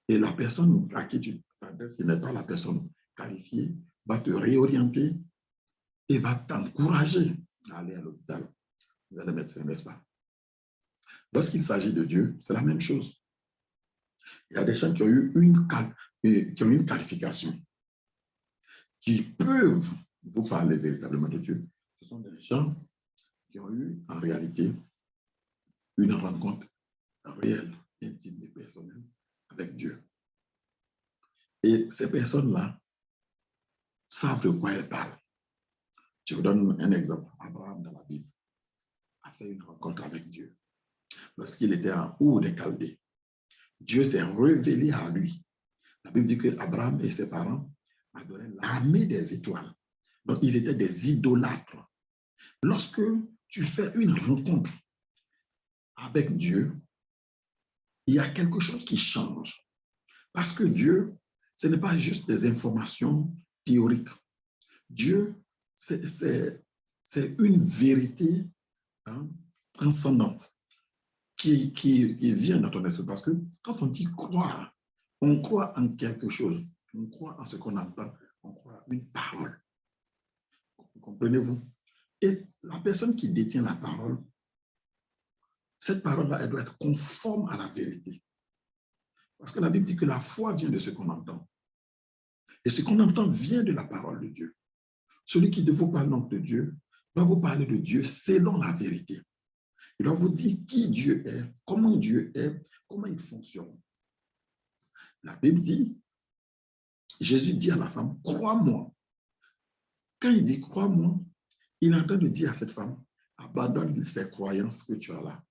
Et la personne à qui tu t'adresses, qui n'est pas la personne qualifiée, va te réorienter et va t'encourager à aller à l'hôpital, vers le médecin, n'est-ce pas? Lorsqu'il s'agit de Dieu, c'est la même chose. Il y a des gens qui ont eu une qualification, qui peuvent vous parler véritablement de Dieu. Ce sont des gens qui ont eu en réalité une rencontre réelle, intime et personnelle avec Dieu. Et ces personnes-là savent de quoi elles parlent. Je vous donne un exemple. Abraham, dans la Bible, a fait une rencontre avec Dieu. Lorsqu'il était en Ur des Chaldées, Dieu s'est révélé à lui. La Bible dit que Abraham et ses parents adoraient l'armée des étoiles. Donc, ils étaient des idolâtres. Lorsque tu fais une rencontre avec Dieu, il y a quelque chose qui change. Parce que Dieu, ce n'est pas juste des informations théoriques. Dieu, c'est une vérité transcendante qui vient dans ton esprit. Parce que quand on dit croire, on croit en quelque chose. On croit en ce qu'on entend. On croit en une parole. Comprenez-vous? Et la personne qui détient la parole, cette parole-là, elle doit être conforme à la vérité. Parce que la Bible dit que la foi vient de ce qu'on entend. Et ce qu'on entend vient de la parole de Dieu. Celui qui vous parle donc de Dieu doit vous parler de Dieu selon la vérité. Il doit vous dire qui Dieu est, comment il fonctionne. La Bible dit, Jésus dit à la femme, crois-moi. Quand il dit crois-moi, il est en train de dire à cette femme, abandonne ces croyances que tu as là.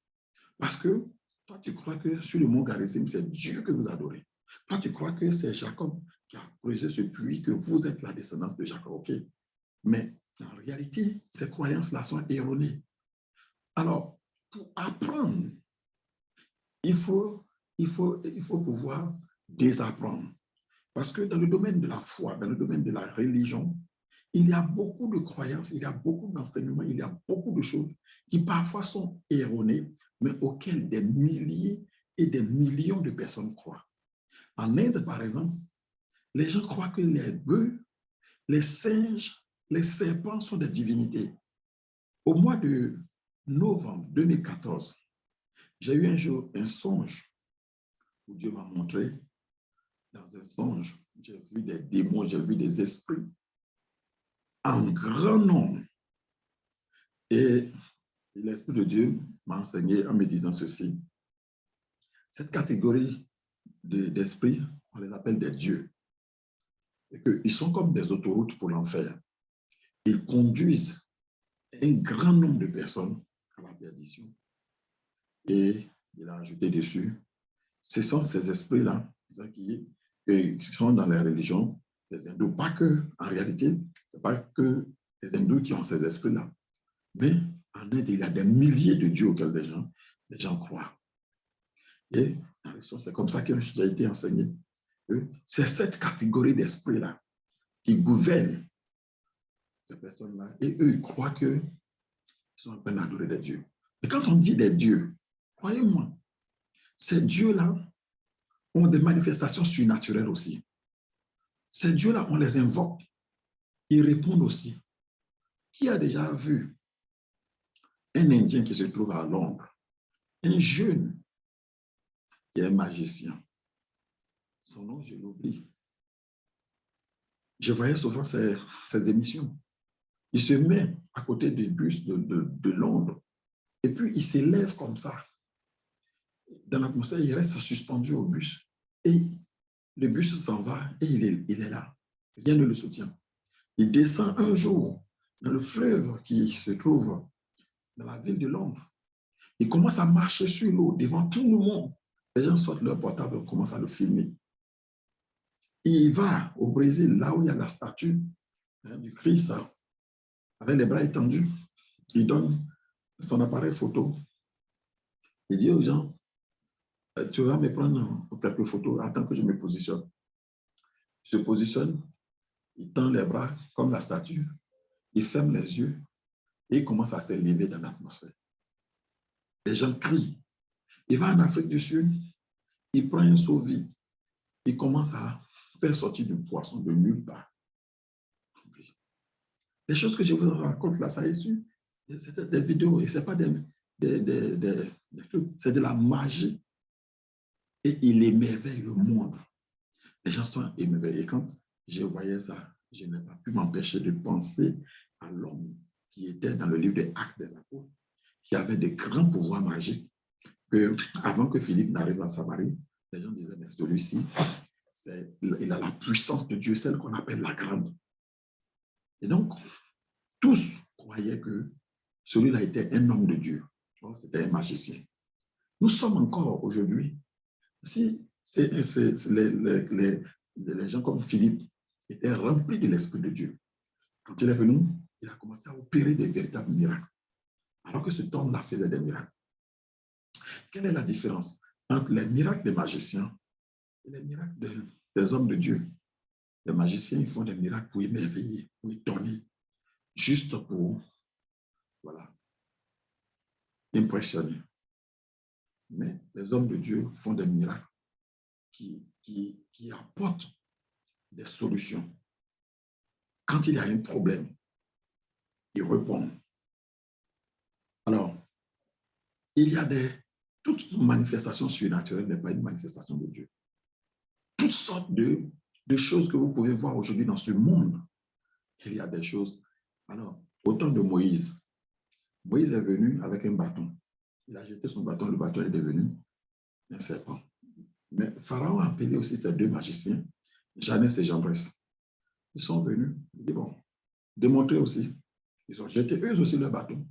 Parce que toi, tu crois que sur le mont Garizim, c'est Dieu que vous adorez. Toi, tu crois que c'est Jacob qui a creusé ce puits, que vous êtes la descendance de Jacob. OK. Mais en réalité, ces croyances-là sont erronées. Alors, pour apprendre, il faut pouvoir désapprendre. Parce que dans le domaine de la foi, dans le domaine de la religion, il y a beaucoup de croyances, il y a beaucoup d'enseignements, il y a beaucoup de choses qui parfois sont erronées, mais auxquelles des milliers et des millions de personnes croient. En Inde, par exemple, les gens croient que les bœufs, les singes, les serpents sont des divinités. Au mois de novembre 2014, j'ai eu un jour un songe où Dieu m'a montré, dans un songe, j'ai vu des démons, j'ai vu des esprits en grand nombre. Et l'Esprit de Dieu m'a enseigné en me disant ceci. Cette catégorie d'esprits, on les appelle des dieux. Et qu'ils sont comme des autoroutes pour l'enfer. Ils conduisent un grand nombre de personnes à la perdition. Et il a ajouté dessus, ce sont ces esprits-là qui sont dans les religions des hindous. Pas que, en réalité, ce n'est pas que les hindous qui ont ces esprits-là. Mais En Inde, il y a des milliers de dieux auxquels les gens croient. Et c'est comme ça que j'ai été enseigné. C'est cette catégorie d'esprit-là qui gouverne ces personnes-là. Et eux, ils croient qu'ils sont en train d'adorer des dieux. Mais quand on dit des dieux, croyez-moi, ces dieux-là ont des manifestations surnaturelles aussi. Ces dieux-là, on les invoque. Ils répondent aussi. Qui a déjà vu un Indien qui se trouve à Londres, un jeune qui est magicien? Son nom, je l'oublie. Je voyais souvent ces émissions. Il se met à côté du bus de Londres et puis il s'élève comme ça. Dans l'atmosphère, il reste suspendu au bus. Et le bus s'en va et il est là. Rien ne le soutient. Il descend un jour dans le fleuve qui se trouve dans la ville de Londres. Il commence à marcher sur l'eau devant tout le monde. Les gens sortent leur portable et commencent à le filmer. Il va au Brésil, là où il y a la statue du Christ, avec les bras étendus. Il donne son appareil photo. Il dit aux gens, tu vas me prendre quelques photos, attends que je me positionne. Il se positionne, il tend les bras comme la statue, il ferme les yeux et il commence à s'élever dans l'atmosphère. Les gens crient. Il va en Afrique du Sud, il prend un seau vide, il commence à faire sortir du poisson de nulle part. Les choses que je vous raconte là, ça est sûr, c'est des vidéos et ce n'est pas des trucs, c'est de la magie. Et il émerveille le monde. Les gens sont émerveillés. Et quand je voyais ça, je n'ai pas pu m'empêcher de penser à l'homme qui était dans le livre des Actes des Apôtres, qui avait de grands pouvoirs magiques. Avant que Philippe n'arrive en Samarie, les gens disaient, mais celui-ci, il a la puissance de Dieu, celle qu'on appelle la grande. Et donc, tous croyaient que celui-là était un homme de Dieu. C'était un magicien. Nous sommes encore aujourd'hui, si les gens comme Philippe étaient remplis de l'Esprit de Dieu, quand il est venu, il a commencé à opérer des véritables miracles, alors que cet homme-là faisait des miracles. Quelle est la différence entre les miracles des magiciens et les miracles des hommes de Dieu? Les magiciens, ils font des miracles pour émerveiller, pour étonner, juste pour, voilà, impressionner. Mais les hommes de Dieu font des miracles qui apportent des solutions. Quand il y a un problème, ils répondent. Alors, il y a toute manifestation surnaturelle n'est pas une manifestation de Dieu. Toutes sortes de choses que vous pouvez voir aujourd'hui dans ce monde, il y a des choses. Alors, au temps de Moïse, Moïse est venu avec un bâton. Il a jeté son bâton, le bâton est devenu un serpent. Mais Pharaon a appelé aussi ces deux magiciens, Janès et Jambres. Ils sont venus, ils disent, bon, démontrer aussi. Ils ont jeté eux aussi leur bâton.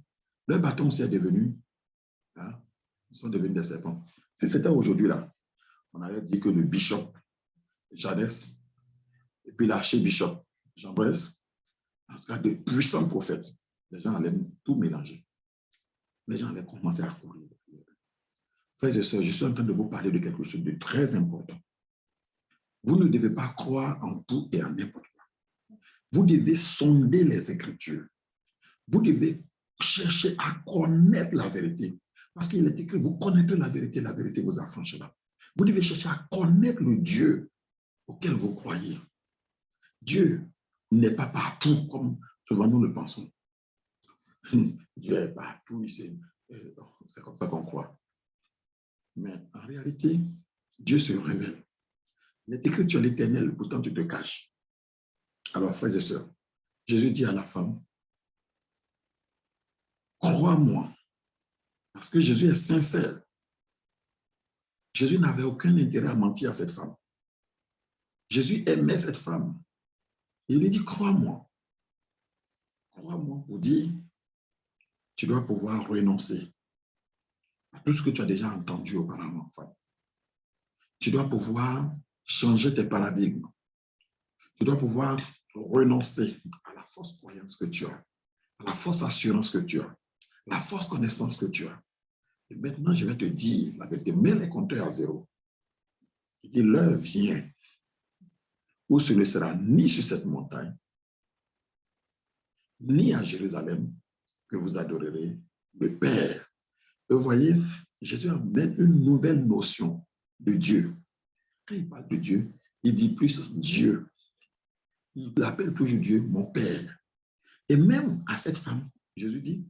Leur bâton aussi est devenu, ils sont devenus des serpents. Si c'était aujourd'hui là, on allait dire que le bishop Janès et puis l'archibishop Jambres, en tout cas de puissants prophètes, les gens allaient tout mélanger. Les gens allaient commencer à courir. Frères et sœurs, je suis en train de vous parler de quelque chose de très important. Vous ne devez pas croire en tout et en n'importe quoi. Vous devez sonder les Écritures. Vous devez chercher à connaître la vérité. Parce qu'il est écrit, vous connaîtrez la vérité vous affranchira. Vous devez chercher à connaître le Dieu auquel vous croyez. Dieu n'est pas partout comme souvent nous le pensons. Dieu est partout, c'est comme ça qu'on croit. Mais en réalité, Dieu se révèle. Il est écrit, tu es l'Éternel, pourtant tu te caches. Alors, frères et sœurs, Jésus dit à la femme, crois-moi, parce que Jésus est sincère. Jésus n'avait aucun intérêt à mentir à cette femme. Jésus aimait cette femme. Il lui dit, crois-moi. Crois-moi pour dire, tu dois pouvoir renoncer à tout ce que tu as déjà entendu auparavant, femme. Tu dois pouvoir changer tes paradigmes. Tu dois pouvoir renoncer à la fausse croyance que tu as, à la fausse assurance que tu as, la fausse connaissance que tu as. Et maintenant, je vais te dire la vérité. Mets les compteurs à zéro. Il dit, l'heure vient où ce ne sera ni sur cette montagne, ni à Jérusalem, que vous adorerez le Père. Vous voyez, Jésus amène une nouvelle notion de Dieu. Quand il parle de Dieu, il dit plus Dieu. Il l'appelle toujours Dieu, mon Père. Et même à cette femme, Jésus dit,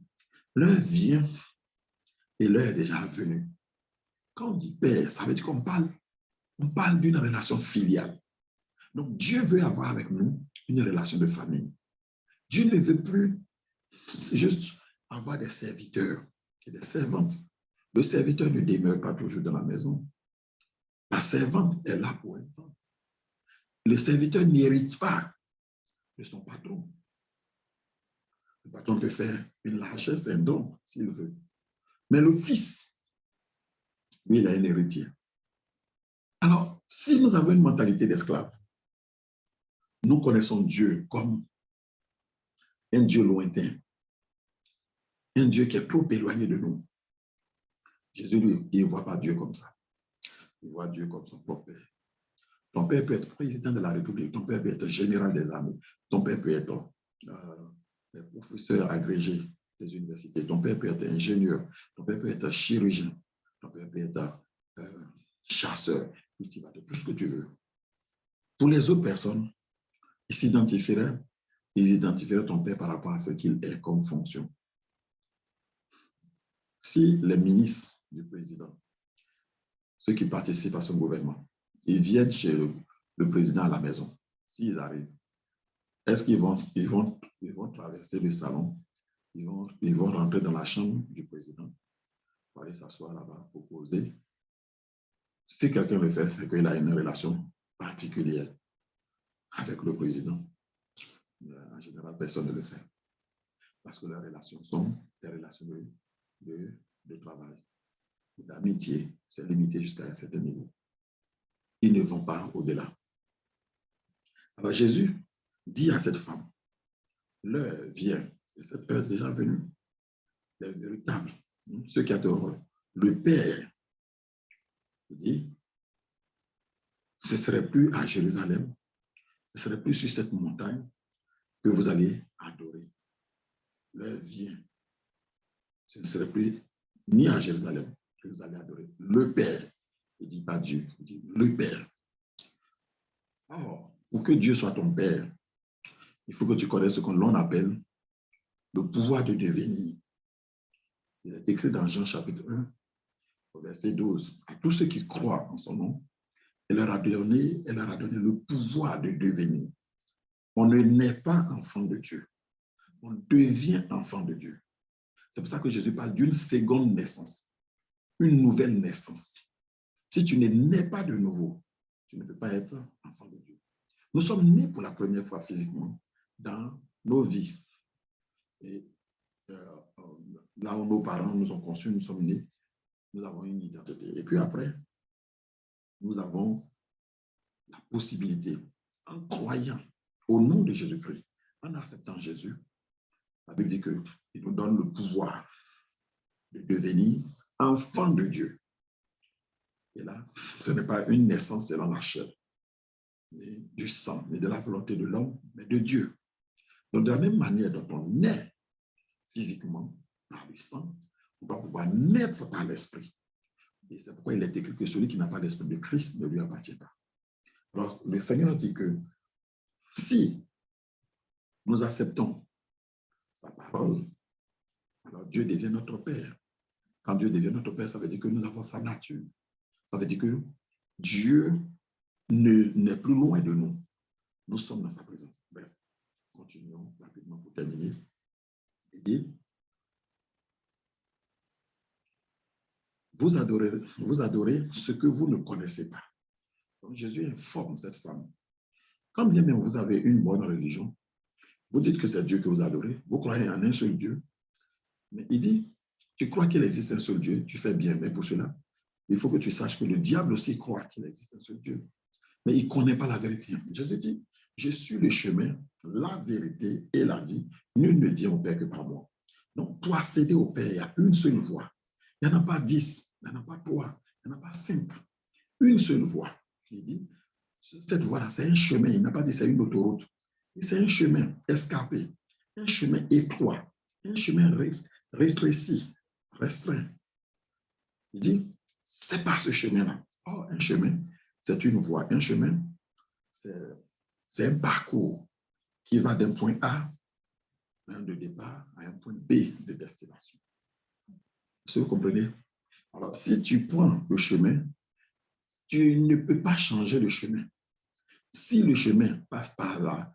l'heure vient et l'heure est déjà venue. Quand on dit Père, ça veut dire qu'on parle d'une relation filiale. Donc, Dieu veut avoir avec nous une relation de famille. Dieu ne veut plus juste avoir des serviteurs et des servantes. Le serviteur ne demeure pas toujours dans la maison. La servante est là pour un temps. Le serviteur n'hérite pas de son patron. Le patron peut faire une largesse, un don, s'il veut. Mais le fils, lui, il a un héritier. Alors, si nous avons une mentalité d'esclave, nous connaissons Dieu comme un Dieu lointain, un Dieu qui est trop éloigné de nous. Jésus, lui, il ne voit pas Dieu comme ça. Il voit Dieu comme son propre père. Ton père peut être président de la République, ton père peut être général des armées, ton père peut être professeur agrégé des universités, ton père peut être ingénieur, ton père peut être chirurgien, ton père peut être chasseur, cultivateur, tout ce que tu veux. Pour les autres personnes, ils identifieraient ton père par rapport à ce qu'il est comme fonction. Si les ministres du président, ceux qui participent à son gouvernement, ils viennent chez le président à la maison, s'ils arrivent, est-ce qu'ils vont traverser le salon, ils vont rentrer dans la chambre du président pour aller s'asseoir là-bas pour poser? Si quelqu'un le fait, c'est qu'il a une relation particulière avec le président. En général, personne ne le fait. Parce que leurs relations sont des relations de travail, d'amitié, c'est limité jusqu'à un certain niveau. Ils ne vont pas au-delà. Alors Jésus dit à cette femme, l'heure vient, et cette heure est déjà venue, les véritables, ceux qui adorent le Père. Il dit, ce ne serait plus à Jérusalem, ce ne serait plus sur cette montagne que vous allez adorer. L'heure vient, ce ne serait plus ni à Jérusalem que vous allez adorer le Père. Il ne dit pas Dieu, il dit le Père. Alors, pour que Dieu soit ton Père, il faut que tu connaisses ce que l'on appelle le pouvoir de devenir. Il est écrit dans Jean chapitre 1, verset 12. À tous ceux qui croient en son nom, elle leur a donné le pouvoir de devenir. On ne naît pas enfant de Dieu. On devient enfant de Dieu. C'est pour ça que Jésus parle d'une seconde naissance, une nouvelle naissance. Si tu ne nais pas de nouveau, tu ne peux pas être enfant de Dieu. Nous sommes nés pour la première fois physiquement dans nos vies. Et là où nos parents nous ont conçus, nous sommes nés, nous avons une identité. Et puis après, nous avons la possibilité, en croyant au nom de Jésus-Christ, en acceptant Jésus, la Bible dit qu'il nous donne le pouvoir de devenir enfant de Dieu. Et là, ce n'est pas une naissance selon la chair, mais du sang, mais de la volonté de l'homme, mais de Dieu. Donc, de la même manière dont on naît physiquement par le sang, on va pouvoir naître par l'esprit. Et c'est pourquoi il est écrit que celui qui n'a pas l'esprit de Christ ne lui appartient pas. Alors, le Seigneur dit que si nous acceptons sa parole, alors Dieu devient notre Père. Quand Dieu devient notre Père, ça veut dire que nous avons sa nature. Ça veut dire que Dieu n'est plus loin de nous. Nous sommes dans sa présence. Bref, continuons rapidement pour terminer. Il dit, vous adorez ce que vous ne connaissez pas. Donc Jésus informe cette femme. Quand bien même vous avez une bonne religion, vous dites que c'est Dieu que vous adorez, vous croyez en un seul Dieu. Mais il dit, tu crois qu'il existe un seul Dieu, tu fais bien, mais pour cela, il faut que tu saches que le diable aussi croit qu'il existe un seul Dieu. Mais il ne connaît pas la vérité. Jésus dit, je suis le chemin, la vérité et la vie. Nul ne vient au Père que par moi. Donc, pour accéder au Père, il y a une seule voie. Il n'y en a pas 10, il n'y en a pas 3, il n'y en a pas 5. Une seule voie. Il dit, cette voie-là, c'est un chemin. Il n'a pas dit c'est une autoroute. C'est un chemin escarpé, un chemin étroit, un chemin rétréci, restreint. Il dit, c'est pas ce chemin-là. Oh, un chemin, c'est une voie. Un chemin, c'est un parcours qui va d'un point A, de départ, à un point B de destination. Est-ce que vous comprenez? Alors, si tu prends le chemin, tu ne peux pas changer le chemin. Si le chemin passe par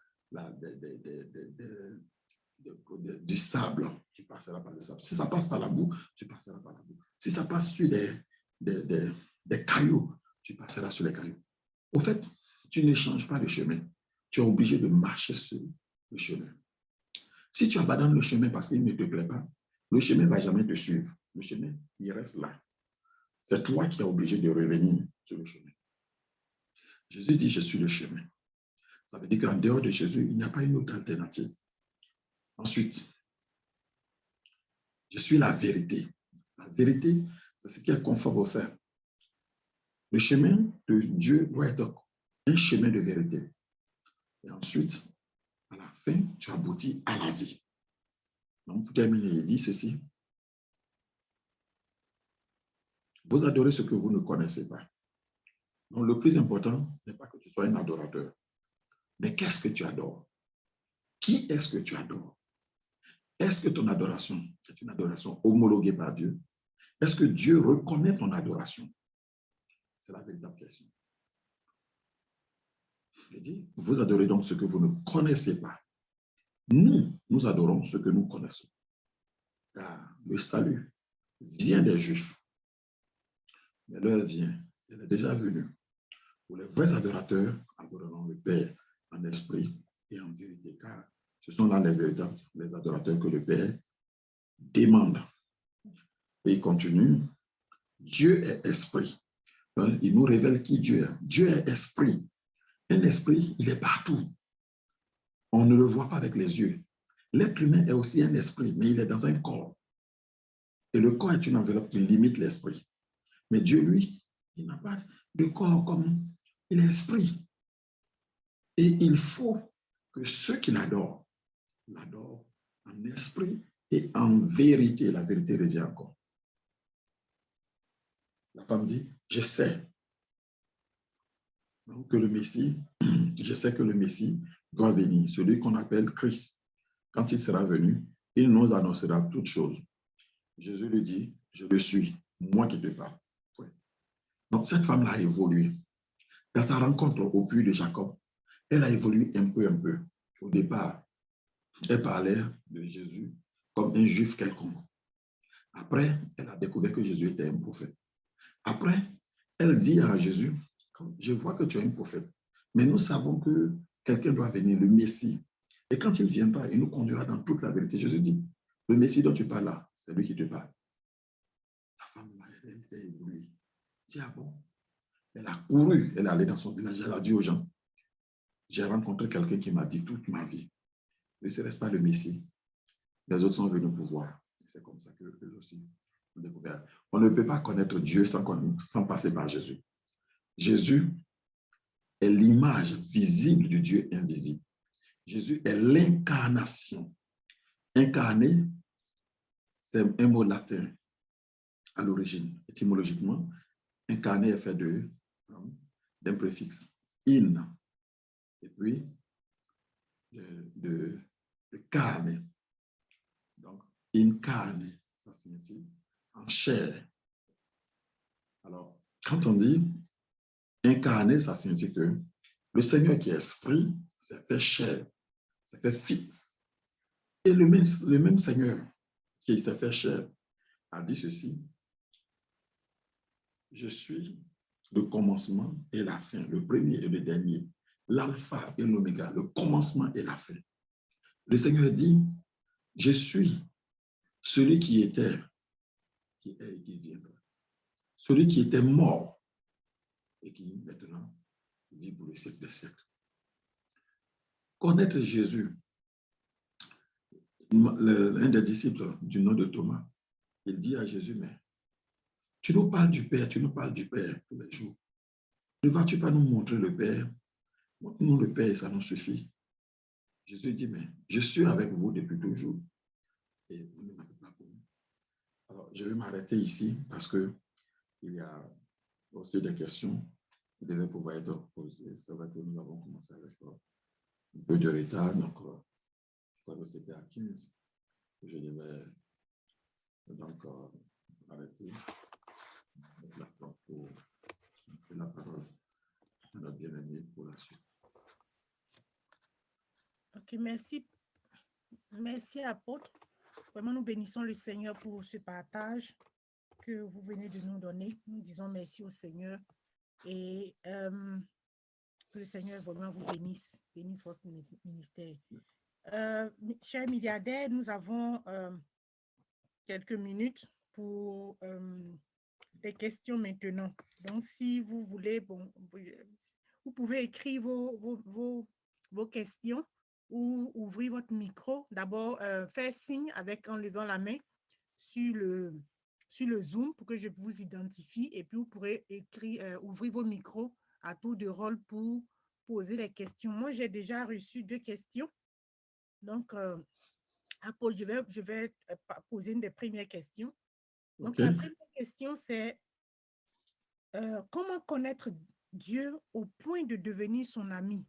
du sable, tu passeras par le sable. Si ça passe par la boue, tu passeras par la boue. Si ça passe sur des cailloux, tu passeras sur les cailloux. Au fait, tu ne changes pas le chemin. Tu es obligé de marcher sur le chemin. Si tu abandonnes le chemin parce qu'il ne te plaît pas, le chemin ne va jamais te suivre. Le chemin, il reste là. C'est toi qui es obligé de revenir sur le chemin. Jésus dit, je suis le chemin. Ça veut dire qu'en dehors de Jésus, il n'y a pas une autre alternative. Ensuite, je suis la vérité. La vérité, c'est ce qui est conforme au fait. Le chemin de Dieu doit être un chemin de vérité. Et ensuite, à la fin, tu aboutis à la vie. Donc, pour terminer, il dit ceci. Vous adorez ce que vous ne connaissez pas. Donc, le plus important n'est pas que tu sois un adorateur. Mais qu'est-ce que tu adores? Qui est-ce que tu adores? Est-ce que ton adoration est une adoration homologuée par Dieu? Est-ce que Dieu reconnaît ton adoration? C'est la véritable question. Il dit, vous adorez donc ce que vous ne connaissez pas. Nous adorons ce que nous connaissons. Car le salut vient des Juifs. Mais l'heure vient, elle est déjà venue. Pour les vrais adorateurs, adoreront le Père en esprit et en vérité. Car ce sont là les véritables, les adorateurs que le Père demande. Et il continue. Dieu est esprit. Il nous révèle qui Dieu est. Dieu est esprit. Un esprit, il est partout. On ne le voit pas avec les yeux. L'être humain est aussi un esprit, mais il est dans un corps. Et le corps est une enveloppe qui limite l'esprit. Mais Dieu, lui, il n'a pas de corps comme il est esprit. Et il faut que ceux qui l'adorent en esprit et en vérité. La vérité revient encore. La femme dit, je sais que le Messie, je sais que le Messie doit venir, celui qu'on appelle Christ. Quand il sera venu, il nous annoncera toutes choses. Jésus lui dit, je le suis, moi qui te parle. Ouais. Donc cette femme-là a évolué. Dans sa rencontre au puits de Jacob, elle a évolué un peu. Au départ, elle parlait de Jésus comme un juif quelconque. Après, elle a découvert que Jésus était un prophète. Après, elle dit à Jésus, je vois que tu es un prophète, mais nous savons que quelqu'un doit venir, le Messie. Et quand il viendra, il nous conduira dans toute la vérité. Jésus dit, le Messie dont tu parles là, c'est lui qui te parle. La femme, elle était évoluée. Elle dit, ah bon? Elle a couru, elle est allée dans son village, elle a dit aux gens, j'ai rencontré quelqu'un qui m'a dit toute ma vie, ne serait-ce pas le Messie. Les autres sont venus pour voir. C'est comme ça qu'eux aussi ont découvert. On ne peut pas connaître Dieu sans passer par Jésus. Jésus est l'image visible du Dieu invisible. Jésus est l'incarnation. Incarné, c'est un mot latin à l'origine. Étymologiquement, incarné est fait d'un préfixe in et puis de carne. Donc, incarné, ça signifie en chair. Alors, quand on dit incarné, ça signifie que le Seigneur qui est esprit s'est fait chair, s'est fait fixe. Et le même Seigneur qui s'est fait chair a dit ceci, je suis le commencement et la fin, le premier et le dernier, l'alpha et l'oméga, le commencement et la fin. Le Seigneur dit, je suis celui qui était, qui est et qui viendra. Celui qui était mort et qui maintenant vit pour le siècle des siècles. Connaître Jésus, un des disciples du nom de Thomas, il dit à Jésus, mais tu nous parles du Père, tu nous parles du Père tous les jours. Ne vas-tu pas nous montrer le Père? Montre-nous le Père et ça nous suffit. Jésus dit, mais je suis avec vous depuis toujours et vous ne m'avez pas connu. Alors, je vais m'arrêter ici parce qu'il y a aussi des questions qui devaient pouvoir être posées. C'est vrai que nous avons commencé avec un peu de retard, donc je crois que c'était à 15 que je devais donc arrêter pour la parole à notre bien-aimé pour la suite. Ok, merci. Merci, apôtre. Vraiment, nous bénissons le Seigneur pour ce partage que vous venez de nous donner. Nous disons merci au Seigneur et que le Seigneur vraiment vous bénisse votre ministère. Chers milliardaires, nous avons quelques minutes pour des questions maintenant. Donc, si vous voulez, bon, vous pouvez écrire vos questions ou ouvrir votre micro. D'abord, faire signe en levant la main sur le Zoom pour que je vous identifie et puis vous pourrez ouvrir vos micros à tour de rôle pour poser les questions. Moi, j'ai déjà reçu 2 questions. Donc, Apôtre, je vais poser une des premières questions. Donc, Okay. La première question, c'est comment connaître Dieu au point de devenir son ami?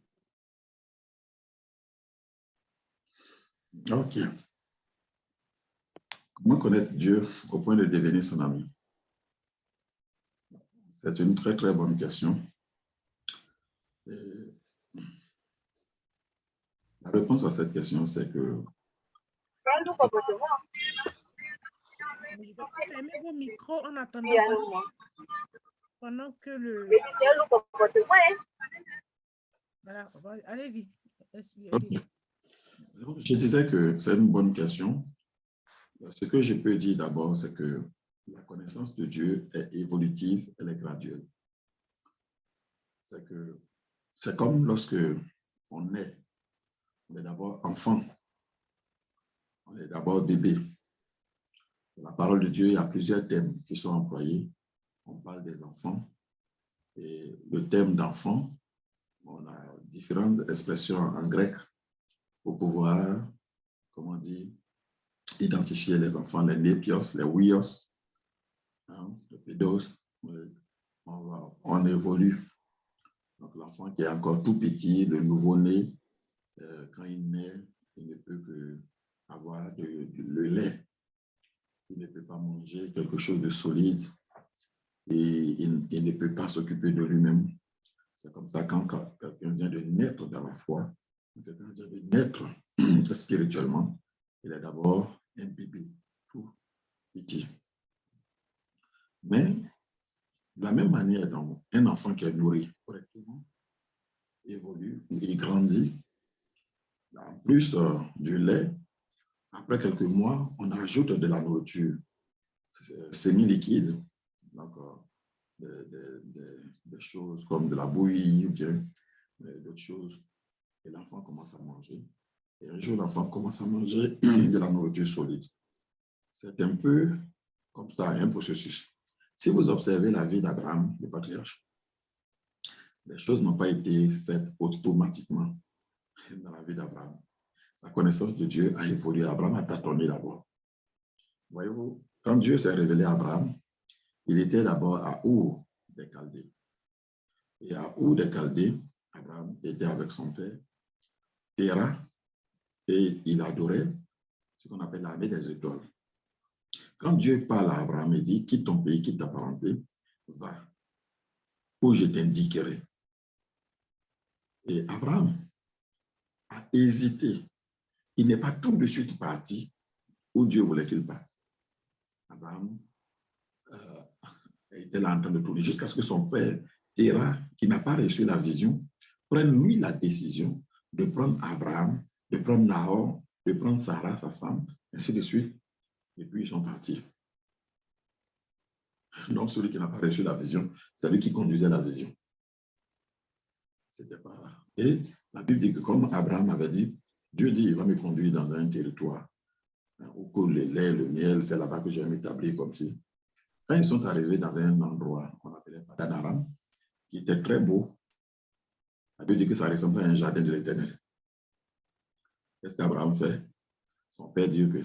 Ok. Comment connaître Dieu au point de devenir son ami? C'est une très, très bonne question. Et la réponse à cette question, c'est que... Fermez vos micros en attendant pendant que le... Voilà, allez-y. Okay. Je disais que c'est une bonne question. Ce que je peux dire d'abord, c'est que la connaissance de Dieu est évolutive, elle est graduelle. C'est comme lorsque on est d'abord enfant, on est d'abord bébé. Dans la parole de Dieu, il y a plusieurs thèmes qui sont employés. On parle des enfants et le thème d'enfant, on a différentes expressions en grec pour pouvoir, comment dire, identifier les enfants, les népios, les ouios, les pédos. On évolue. Donc, l'enfant qui est encore tout petit, le nouveau-né, quand il naît, il ne peut que avoir le lait. Il ne peut pas manger quelque chose de solide et il ne peut pas s'occuper de lui-même. C'est comme ça quand quelqu'un vient de naître dans la foi, quand quelqu'un vient de naître spirituellement, il est d'abord un bébé tout petit. Mais de la même manière dont un enfant qui est nourri correctement évolue, il grandit. En plus du lait, après quelques mois, on ajoute de la nourriture semi-liquide, donc des choses comme de la bouillie ou bien d'autres choses, et l'enfant commence à manger. Et un jour, l'enfant commence à manger de la nourriture solide. C'est un peu comme ça, un processus. Si vous observez la vie d'Abraham, le patriarche, les choses n'ont pas été faites automatiquement dans la vie d'Abraham. Sa connaissance de Dieu a évolué. Abraham a tâtonné d'abord. Voyez-vous, quand Dieu s'est révélé à Abraham, il était d'abord à Our des Chaldées. Et à Our des Chaldées, Abraham était avec son père, Terah, et il adorait ce qu'on appelle l'armée des étoiles. Quand Dieu parle à Abraham et dit, quitte ton pays, quitte ta parenté, va, où je t'indiquerai. Et Abraham a hésité. Il n'est pas tout de suite parti où Dieu voulait qu'il parte. Abraham était là en train de tourner jusqu'à ce que son père, Terah, qui n'a pas reçu la vision, prenne lui la décision de prendre Abraham, de prendre Nahor, de prendre Sarah, sa femme, ainsi de suite. Et puis ils sont partis. Donc celui qui n'a pas reçu la vision, c'est lui qui conduisait la vision. C'était pas... Et la Bible dit que comme Abraham avait dit, Dieu dit, il va me conduire dans un territoire Où coule le lait, le miel, c'est là-bas que je vais m'établir comme si. Quand ils sont arrivés dans un endroit qu'on appelait Padan Aram, qui était très beau, ça veut dire que ça ressemblait à un jardin de l'Éternel. Qu'est-ce qu'Abraham fait? Son père dit que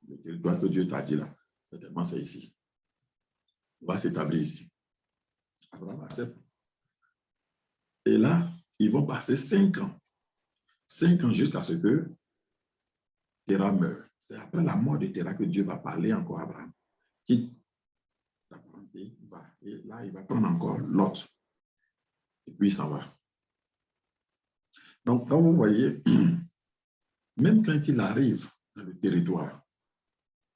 le territoire que Dieu t'a dit là, certainement c'est ici. On va s'établir ici. Abraham accepte. Et là, ils vont passer 5 ans. 5 ans jusqu'à ce que Terah meure. C'est après la mort de Terah que Dieu va parler encore à Abraham. Quitte ta parenté, va. Et là, il va prendre encore Lot. Et puis, il s'en va. Donc, quand vous voyez, même quand il arrive dans le territoire,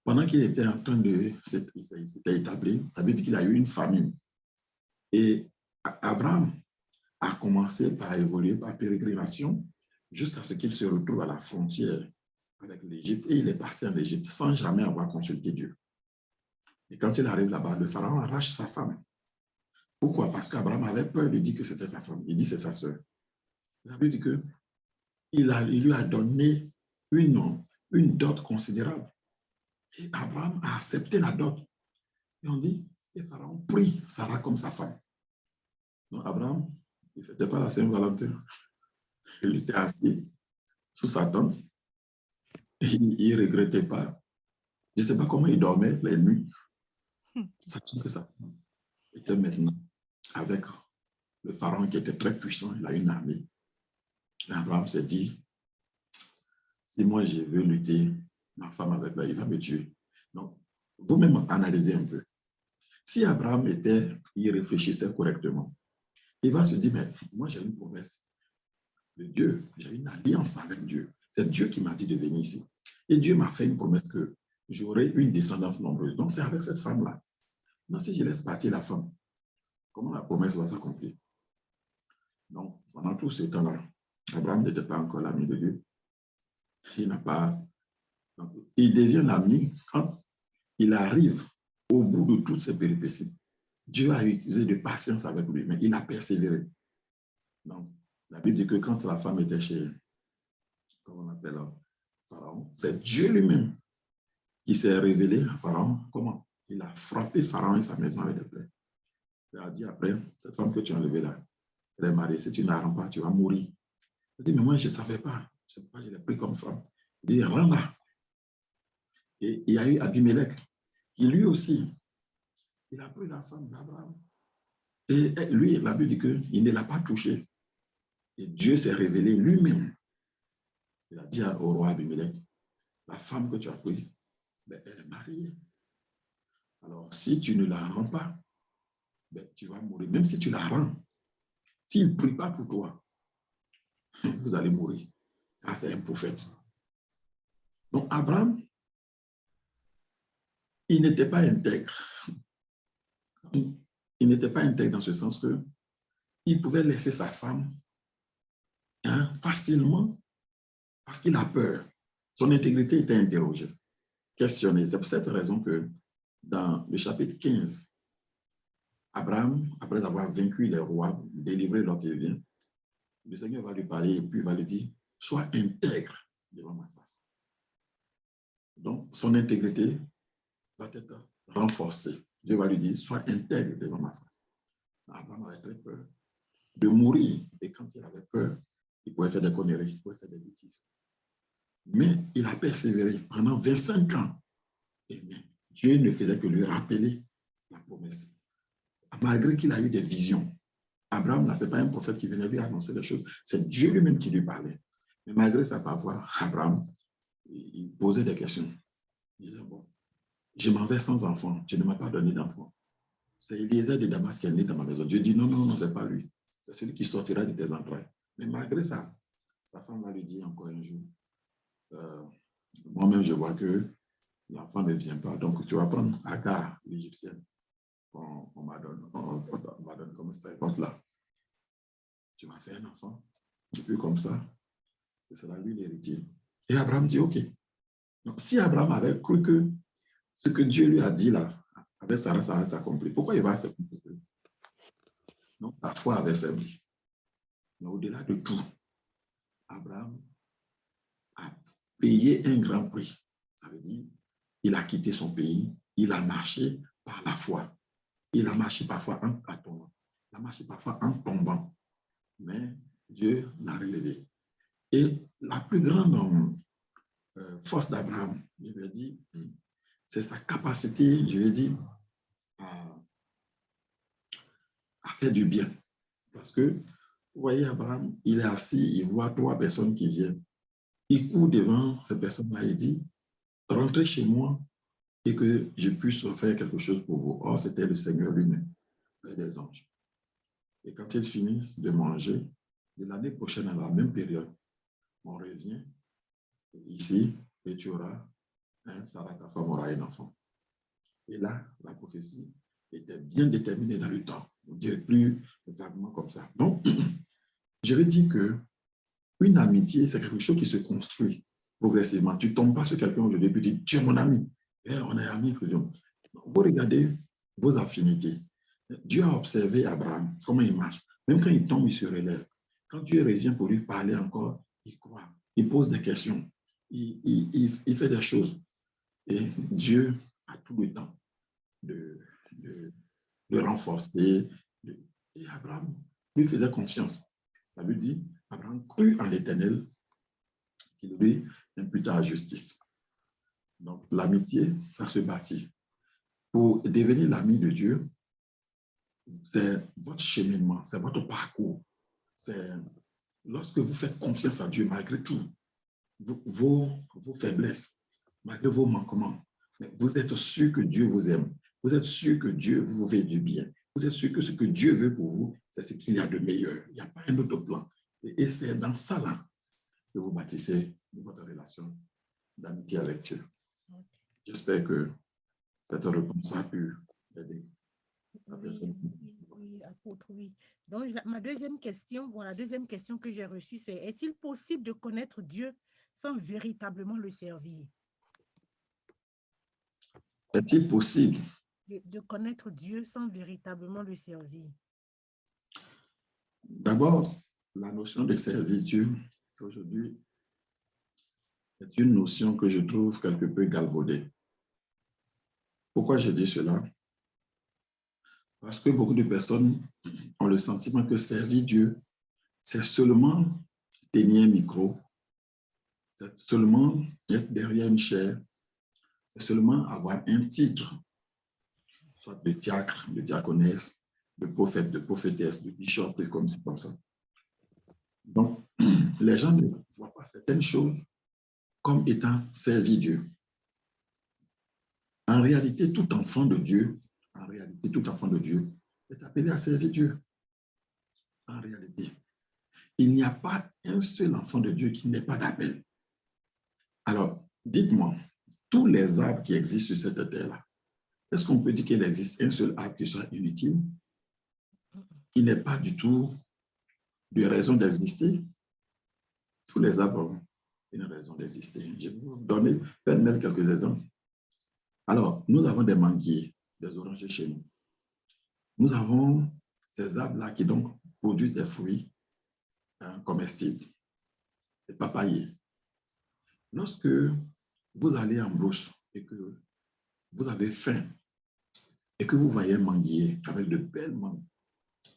pendant qu'il était en train de s'était établi, ça veut dire qu'il a eu une famine. Et Abraham a commencé par évoluer par pérégrination jusqu'à ce qu'il se retrouve à la frontière avec l'Égypte. Et il est passé en Égypte sans jamais avoir consulté Dieu. Et quand il arrive là-bas, le pharaon arrache sa femme. Pourquoi? Parce qu'Abraham avait peur de dire que c'était sa femme. Il dit que c'est sa sœur. Il a dit qu'il lui a donné une dot considérable. Et Abraham a accepté la dot. Et on dit, et Pharaon prie Sarah comme sa femme. Donc Abraham, il ne fêtait pas la Saint-Valentin. Il était assis sous sa tente. Il ne regrettait pas. Je ne sais pas comment il dormait les nuits. Sachant que sa femme était maintenant avec le pharaon qui était très puissant. Il a une armée. Et Abraham s'est dit, si moi je veux lutter, ma femme avec là, il va me tuer. Donc, vous-même analysez un peu. Si Abraham il réfléchissait correctement, il va se dire, mais moi j'ai une promesse de Dieu, j'ai une alliance avec Dieu. C'est Dieu qui m'a dit de venir ici. Et Dieu m'a fait une promesse que j'aurai une descendance nombreuse. Donc c'est avec cette femme-là. Non, si je laisse partir la femme, comment la promesse va s'accomplir? Donc, pendant tout ce temps-là, Abraham n'était pas encore l'ami de Dieu. Il n'a pas... Donc, il devient l'ami quand il arrive au bout de toutes ces péripéties. Dieu a utilisé de patience avec lui, mais il a persévéré. Donc, la Bible dit que quand la femme était chez, comment on appelle, Pharaon, c'est Dieu lui-même qui s'est révélé à Pharaon. Comment? Il a frappé Pharaon et sa maison avec des plaies. Il a dit après, cette femme que tu as enlevée là, elle est mariée, si tu ne la rends pas, tu vas mourir. Il dit, mais moi, je ne savais pas. Je ne sais pas, je l'ai pris comme femme. Il dit, rends-la. Et il y a eu Abimelech, qui lui aussi, il a pris la femme d'Abraham. Et lui, la Bible dit qu'il ne l'a pas touchée. Et Dieu s'est révélé lui-même. Il a dit au roi Abimelech, la femme que tu as prise, ben, elle est mariée. Alors, si tu ne la rends pas, ben, tu vas mourir. Même si tu la rends, s'il ne prie pas pour toi, vous allez mourir. Car c'est un prophète. Donc, Abraham, il n'était pas intègre. Il n'était pas intègre dans ce sens que il pouvait laisser sa femme facilement parce qu'il a peur. Son intégrité était interrogée, questionnée. C'est pour cette raison que dans le chapitre 15, Abraham, après avoir vaincu les rois, délivré Lot et bien, le Seigneur va lui parler et puis va lui dire, sois intègre devant ma face. Donc, son intégrité va être renforcée. Dieu va lui dire, sois intègre devant ma face. Abraham avait très peur de mourir. Et quand il avait peur, il pouvait faire des conneries, il pouvait faire des bêtises. Mais il a persévéré pendant 25 ans. Et Dieu ne faisait que lui rappeler la promesse. Malgré qu'il a eu des visions. Abraham, ce n'est pas un prophète qui venait lui annoncer des choses, c'est Dieu lui-même qui lui parlait. Mais malgré ça, parfois, Abraham, il posait des questions. Il disait, bon, je m'en vais sans enfant, tu ne m'as pas donné d'enfant. C'est Eliezer de Damas qui est né dans ma maison. Dieu dit, non, non, non, ce n'est pas lui. C'est celui qui sortira de tes entrailles. Mais malgré ça, sa femme va lui dire encore un jour, moi-même, je vois que l'enfant ne vient pas. Donc, tu vas prendre Agar, l'Égyptienne, on m'a donné comme servante-là. Tu m'as fait un enfant. Et puis comme ça, ce sera lui l'héritier. Et Abraham dit, OK. Donc, si Abraham avait cru que ce que Dieu lui a dit là, avec Sarah, ça va s'accomplir, pourquoi il va s'accomplir? Donc, sa foi avait faibli. Mais au-delà de tout, Abraham a payé un grand prix Ça veut dire, il a quitté son pays, il a marché par la foi. Il a marché parfois en tombant. Il a marché parfois en tombant. Mais Dieu l'a relevé. Et la plus grande force d'Abraham, je vais dire, c'est sa capacité, je vais dire, à faire du bien. Parce que, vous voyez, Abraham, il est assis, il voit 3 personnes qui viennent. Il court devant ces personnes-là et dit, rentrez chez moi et que je puisse faire quelque chose pour vous. Or, c'était le Seigneur lui-même, des anges. Et quand ils finissent de manger, de l'année prochaine, à la même période, on revient ici et tu auras, Sarah, ta femme aura un enfant. Et là, la prophétie était bien déterminée dans le temps. On ne dirait plus vaguement comme ça. Donc, je vais dire que une amitié, c'est quelque chose qui se construit progressivement. Tu ne tombes pas sur quelqu'un aujourd'hui et tu dis, tu es mon ami. Et on est amis. Vous regardez vos affinités. Dieu a observé Abraham, comment il marche. Même quand il tombe, il se relève. Quand Dieu revient pour lui parler encore, il croit. Il pose des questions. Il fait des choses. Et Dieu a tout le temps de renforcer. Et Abraham lui faisait confiance. Ça lui dit, Abraham crut en l'Éternel qui lui imputa la justice. Donc, l'amitié, ça se bâtit. Pour devenir l'ami de Dieu, c'est votre cheminement, c'est votre parcours. C'est lorsque vous faites confiance à Dieu, malgré tout, vos faiblesses, malgré vos manquements, mais vous êtes sûr que Dieu vous aime. Vous êtes sûr que Dieu vous fait du bien. Vous êtes sûr que ce que Dieu veut pour vous, c'est ce qu'il y a de meilleur. Il n'y a pas un autre plan. Et c'est dans ça là que vous bâtissez votre relation d'amitié avec Dieu. J'espère que cette réponse a pu aider la personne. Oui, apôtre, oui. Donc, ma deuxième question, la deuxième question que j'ai reçue, c'est est-il possible de connaître Dieu sans véritablement le servir? Est-il possible de connaître Dieu sans véritablement le servir? D'abord, la notion de servir Dieu, aujourd'hui, est une notion que je trouve quelque peu galvaudée. Pourquoi je dis cela? Parce que beaucoup de personnes ont le sentiment que servir Dieu, c'est seulement tenir un micro, c'est seulement être derrière une chaire, c'est seulement avoir un titre, soit de diacre, de diaconesse, de prophète, de prophétesse, de bishop, et comme ça. Donc, les gens ne voient pas certaines choses comme étant servir Dieu. En réalité, tout enfant de Dieu, est appelé à servir Dieu. En réalité, il n'y a pas un seul enfant de Dieu qui n'ait pas d'appel. Alors, dites-moi, tous les arbres qui existent sur cette terre-là, est-ce qu'on peut dire qu'il existe un seul arbre qui soit inutile, qui n'ait pas du tout de raison d'exister? Tous les arbres ont une raison d'exister. Je vais vous donner pêle-mêle quelques exemples. Alors, nous avons des manguiers, des orangers chez nous. Nous avons ces arbres-là qui donc produisent des fruits comestibles, des papayers. Lorsque vous allez en brousse et que vous avez faim et que vous voyez un manguier avec de belles mangues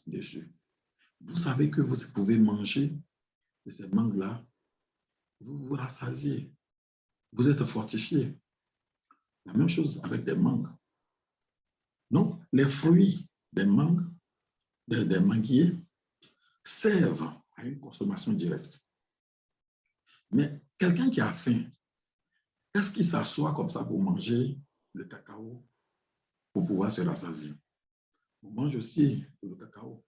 dessus, vous savez que vous pouvez manger de ces mangues-là, vous vous rassasiez, vous êtes fortifié. La même chose avec des mangues. Donc, les fruits des mangues, des manguiers, servent à une consommation directe. Mais quelqu'un qui a faim, est-ce qu'il s'assoit comme ça pour manger le cacao pour pouvoir se rassasier? On mange aussi le cacao,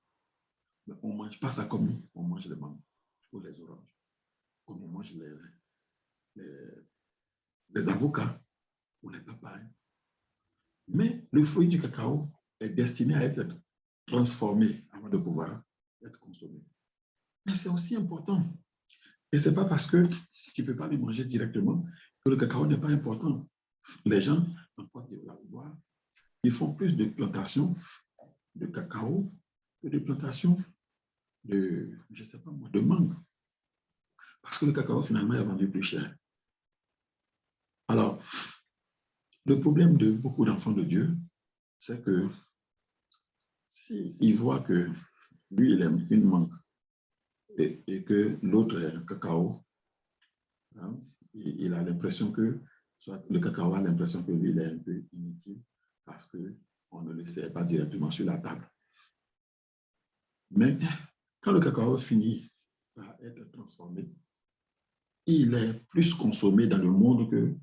mais on ne mange pas ça comme on mange les mangues ou les oranges, comme on mange les avocats ou les papayes. Mais le fruit du cacao est destiné à être transformé avant de pouvoir être consommé. Mais c'est aussi important. Et ce n'est pas parce que tu ne peux pas le manger directement que le cacao n'est pas important. Les gens, en Côte d'Ivoire, ils font plus de plantations de cacao que de plantations de, je ne sais pas moi, de mangue. Parce que le cacao, finalement, est vendu plus cher. Alors, le problème de beaucoup d'enfants de Dieu, c'est que s'ils voient que lui, il aime une mangue et que l'autre est un cacao, hein, il a l'impression que, soit le cacao a l'impression que lui, il est un peu inutile parce qu'on ne le sert pas directement sur la table. Mais quand le cacao finit par être transformé, il est plus consommé dans le monde que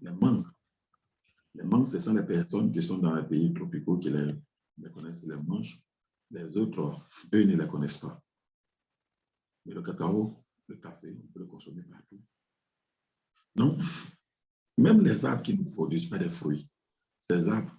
les mangues. Les mangues, ce sont les personnes qui sont dans les pays tropicaux qui les connaissent, qui les mangent. Les autres, eux, ne les connaissent pas. Mais le cacao, le café, on peut le consommer partout. Donc, même les arbres qui ne produisent pas des fruits, ces arbres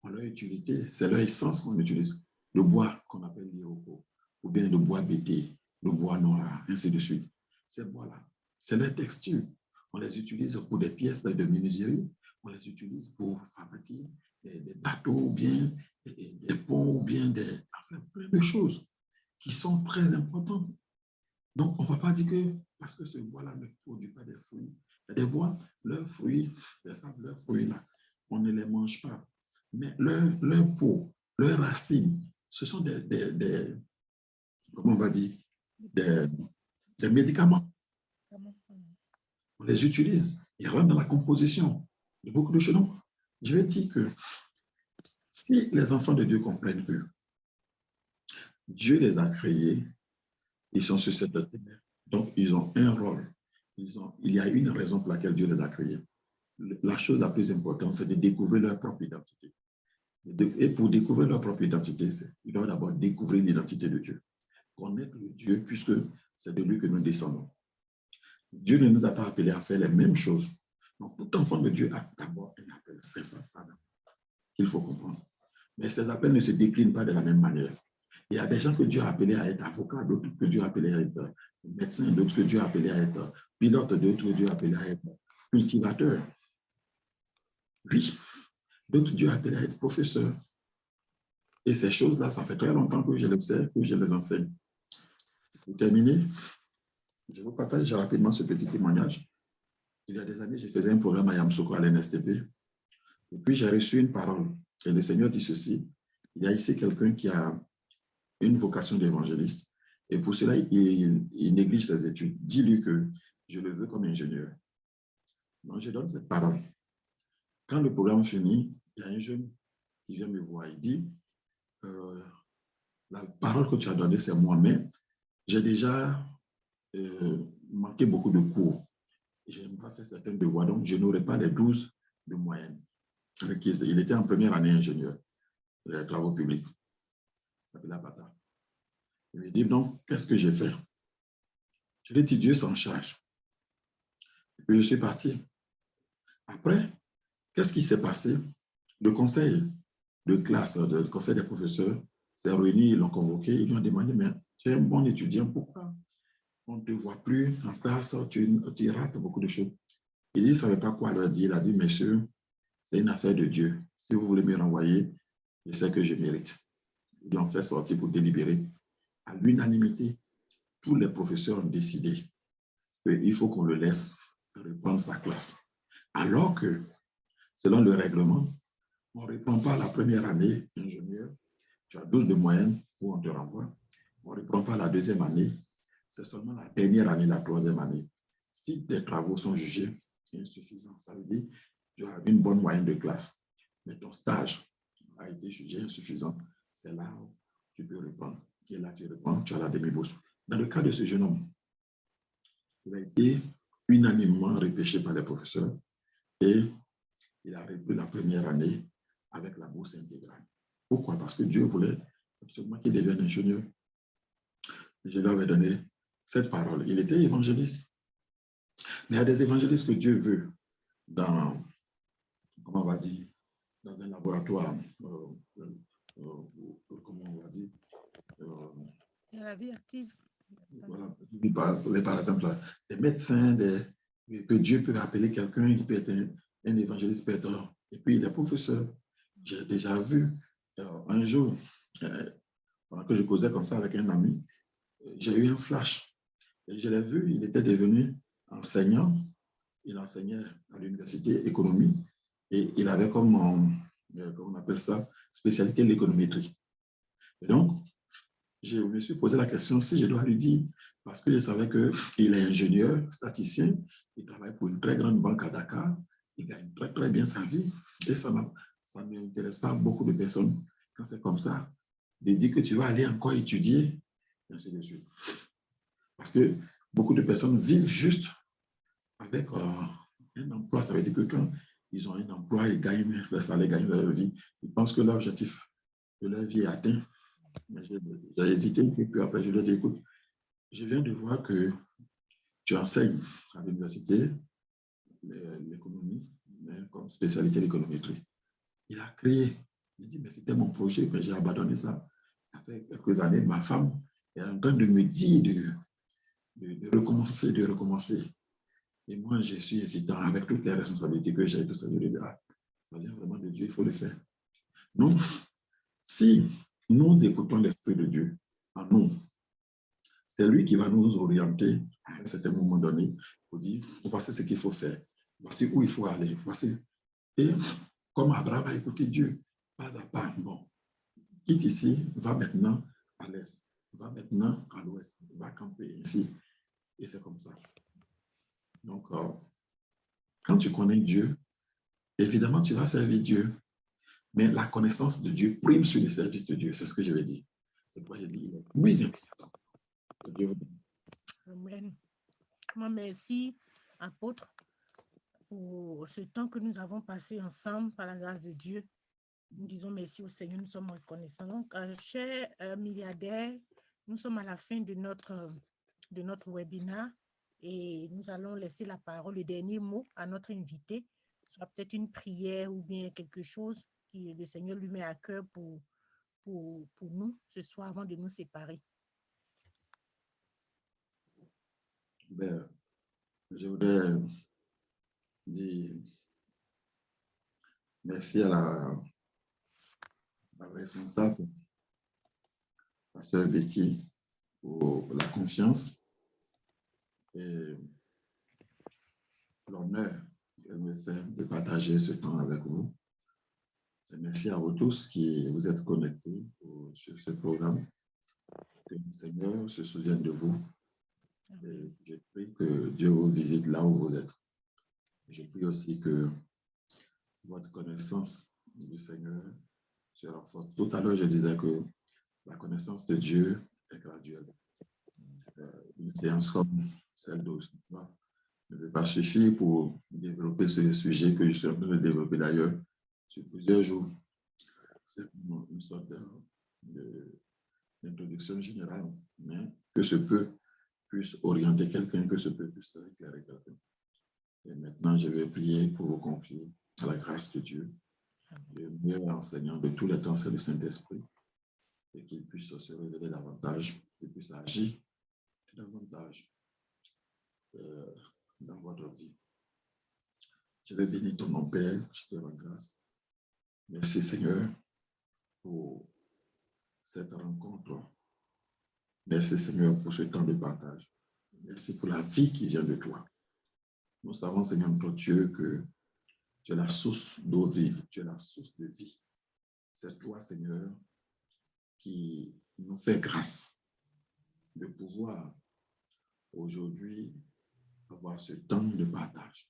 ont leur utilité, c'est leur essence qu'on utilise. Le bois qu'on appelle l'iroko, ou bien le bois bété, le bois noir, ainsi de suite. Ces bois-là, c'est leur texture. On les utilise pour des pièces de menuiserie, on les utilise pour fabriquer des bateaux, ou bien des ponts, ou bien enfin, plein de choses qui sont très importantes. Donc, on ne va pas dire que parce que ce bois-là ne produit pas des fruits. Il y a des bois, leurs fruits, leurs fruits-là, on ne les mange pas. Mais leur peau, leurs racines, ce sont comment on va dire, des médicaments. On les utilise, ils rentrent dans la composition de beaucoup de choses. Donc, je vais dire que si les enfants de Dieu comprennent que Dieu les a créés, ils sont sur cette terre, donc ils ont un rôle. Il y a une raison pour laquelle Dieu les a créés. La chose la plus importante, c'est de découvrir leur propre identité. Et pour découvrir leur propre identité, ils doivent d'abord découvrir l'identité de Dieu. Connaître le Dieu, puisque c'est de lui que nous descendons. Dieu ne nous a pas appelés à faire les mêmes choses. Donc, tout enfant de Dieu a d'abord un appel, c'est ça qu'il faut comprendre. Mais ces appels ne se déclinent pas de la même manière. Il y a des gens que Dieu a appelés à être avocats, d'autres que Dieu a appelés à être médecins, d'autres que Dieu a appelés à être pilotes, d'autres que Dieu a appelés à être cultivateurs. Oui, d'autres Dieu a appelés à être professeurs. Et ces choses-là, ça fait très longtemps que je l'observe, que je les enseigne. Pour terminer, je vous partage rapidement ce petit témoignage. Il y a des années, je faisais un programme à Yamoussoukro à l'NSTP. Et puis, j'ai reçu une parole. Et le Seigneur dit ceci. Il y a ici quelqu'un qui a une vocation d'évangéliste. Et pour cela, il néglige ses études. Dis-lui que je le veux comme ingénieur. Donc, je donne cette parole. Quand le programme finit, il y a un jeune qui vient me voir. Il dit, la parole que tu as donnée, c'est moi, mais j'ai déjà manqué beaucoup de cours. Je n'ai pas fait certains devoirs, donc je n'aurai pas les 12 de moyenne requises. Il était en première année ingénieur des travaux publics. Ça s'appelle la bata. Il me dit, donc, qu'est-ce que j'ai fait? Je lui ai dit, Dieu s'en charge. Et puis, je suis parti. Après, qu'est-ce qui s'est passé? Le conseil de classe, le conseil des professeurs s'est réuni, ils l'ont convoqué, ils lui ont demandé, mais tu es un bon étudiant, pourquoi on ne te voit plus en classe, tu rates beaucoup de choses. Il dit, il ne savait pas quoi leur dire. Il a dit, messieurs, c'est une affaire de Dieu. Si vous voulez me renvoyer, je sais que je mérite. Ils l'ont fait sortir pour délibérer. À l'unanimité, tous les professeurs ont décidé qu'il faut qu'on le laisse reprendre sa classe. Alors que, selon le règlement, on ne reprend pas la première année ingénieur, tu as 12 de moyenne où on te renvoie. On ne reprend pas la deuxième année, c'est seulement la dernière année, la troisième année. Si tes travaux sont jugés insuffisants, ça veut dire que tu as une bonne moyenne de classe, mais ton stage a été jugé insuffisant, c'est là où tu peux reprendre. Et là, tu reprends, tu as la demi-bourse. Dans le cas de ce jeune homme, il a été unanimement repêché par les professeurs et il a repris la première année avec la bourse intégrale. Pourquoi? Parce que Dieu voulait absolument qu'il devienne ingénieur. Et je lui avais donné cette parole. Il était évangéliste. Mais il y a des évangélistes que Dieu veut dans, comment on va dire, dans un laboratoire, comment on va dire, dans la vie active. Voilà, par exemple, des médecins, que Dieu peut appeler quelqu'un qui peut être un évangéliste, peut être, et puis les professeurs. J'ai déjà vu un jour, pendant que je causais comme ça avec un ami, j'ai eu un flash. Et je l'ai vu, il était devenu enseignant il enseignait à l'université économie et il avait comme on appelle ça, spécialité l'économétrie. Et donc, je me suis posé la question si je dois lui dire, parce que je savais qu'il est ingénieur, statisticien, il travaille pour une très grande banque à Dakar, il gagne très, très bien sa vie, et ça n'intéresse pas beaucoup de personnes quand c'est comme ça, de dire que tu vas aller encore étudier, et ainsi de suite. Parce que beaucoup de personnes vivent juste avec un emploi. Ça veut dire que quand ils ont un emploi, ils gagnent leur salaire, gagnent leur vie, ils pensent que l'objectif de leur vie est atteint. J'ai hésité, et puis après je lui ai dit, écoute, je viens de voir que tu enseignes à l'université l'économie, mais comme spécialité l'économétrie. Il a créé, il dit, mais c'était mon projet, mais j'ai abandonné ça. Ça fait quelques années, ma femme est en train de me dire de recommencer, de recommencer. Et moi, je suis hésitant avec toutes les responsabilités que j'ai, tout ça, je dis, ah, ça vient vraiment de Dieu, il faut le faire. Donc, si nous écoutons l'Esprit de Dieu en nous, c'est lui qui va nous orienter à un certain moment donné pour dire, voici ce qu'il faut faire, voici où il faut aller, voici. Et comme Abraham a écouté Dieu, pas à pas, bon, quitte ici, va maintenant à l'est, va maintenant à l'ouest, va camper ici. Et c'est comme ça. Donc, quand tu connais Dieu, évidemment, tu vas servir Dieu, mais la connaissance de Dieu prime sur le service de Dieu, c'est ce que je vais dire. C'est pourquoi je dis, il est plus important. Amen. Moi, merci, apôtre, pour ce temps que nous avons passé ensemble par la grâce de Dieu. Nous disons merci au Seigneur, nous sommes reconnaissants. Donc, chers milliardaires, nous sommes à la fin de notre webinaire et nous allons laisser la parole, le dernier mot à notre invité, soit peut-être une prière ou bien quelque chose que le Seigneur lui met à cœur pour nous ce soir avant de nous séparer. Ben, je voudrais dire merci à la responsable, la sœur Betty, pour la confiance et l'honneur qu'elle me fait de partager ce temps avec vous. Merci à vous tous qui vous êtes connectés sur ce programme. Que le Seigneur se souvienne de vous. Et je prie que Dieu vous visite là où vous êtes. Je prie aussi que votre connaissance du Seigneur se renforce. Tout à l'heure, je disais que la connaissance de Dieu est graduelle. Une séance comme celle d'aujourd'hui ne peut pas suffire pour développer ce sujet que je suis en train de développer d'ailleurs sur plusieurs jours. C'est une sorte d'introduction générale, mais que ce peut puisse orienter quelqu'un, que ce peut puisse éclairer quelqu'un. Et maintenant, je vais prier pour vous confier à la grâce de Dieu. Le meilleur enseignant de tous les temps, c'est le Saint-Esprit, et qu'il puisse se révéler davantage, qu'il puisse agir davantage dans votre vie. Je vais bénir ton nom, Père, je te rends grâce. Merci, Seigneur, pour cette rencontre. Merci, Seigneur, pour ce temps de partage. Merci pour la vie qui vient de toi. Nous savons, Seigneur, notre Dieu, que tu es la source d'eau vive, tu es la source de vie. C'est toi, Seigneur, qui nous fait grâce de pouvoir aujourd'hui avoir ce temps de partage.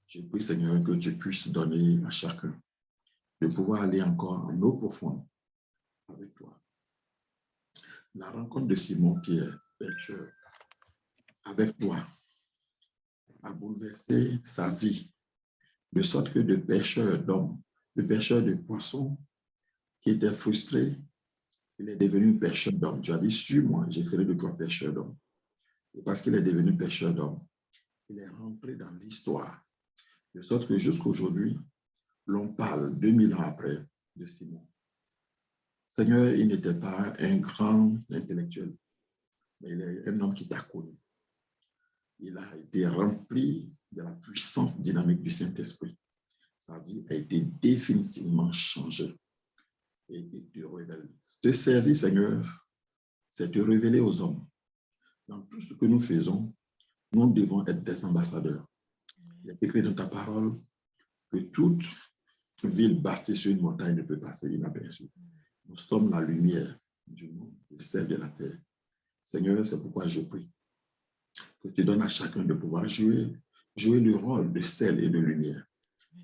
Je prie, Seigneur, que tu puisses donner à chacun de pouvoir aller encore en eau profonde avec toi. La rencontre de Simon, qui est pêcheur, avec toi, a bouleversé sa vie, de sorte que de pêcheur d'hommes, de pêcheur de poissons, qui était frustré, il est devenu pêcheur d'hommes. Tu as dit, suis-moi, j'ai fait de toi pêcheur d'hommes. Et parce qu'il est devenu pêcheur d'hommes, il est rentré dans l'histoire, de sorte que jusqu'aujourd'hui, l'on parle 2000 ans après de Simon. Seigneur, il n'était pas un grand intellectuel, mais il est un homme qui t'a connu. Il a été rempli de la puissance dynamique du Saint-Esprit. Sa vie a été définitivement changée. Et il te révèle. Te servir, Seigneur, c'est te révéler aux hommes. Dans tout ce que nous faisons, nous devons être des ambassadeurs. Il est écrit dans ta parole que toute ville bâtie sur une montagne ne peut passer inaperçue. Nous sommes la lumière du monde, le sel de la terre. Seigneur, c'est pourquoi je prie que tu donnes à chacun de pouvoir jouer le rôle de sel et de lumière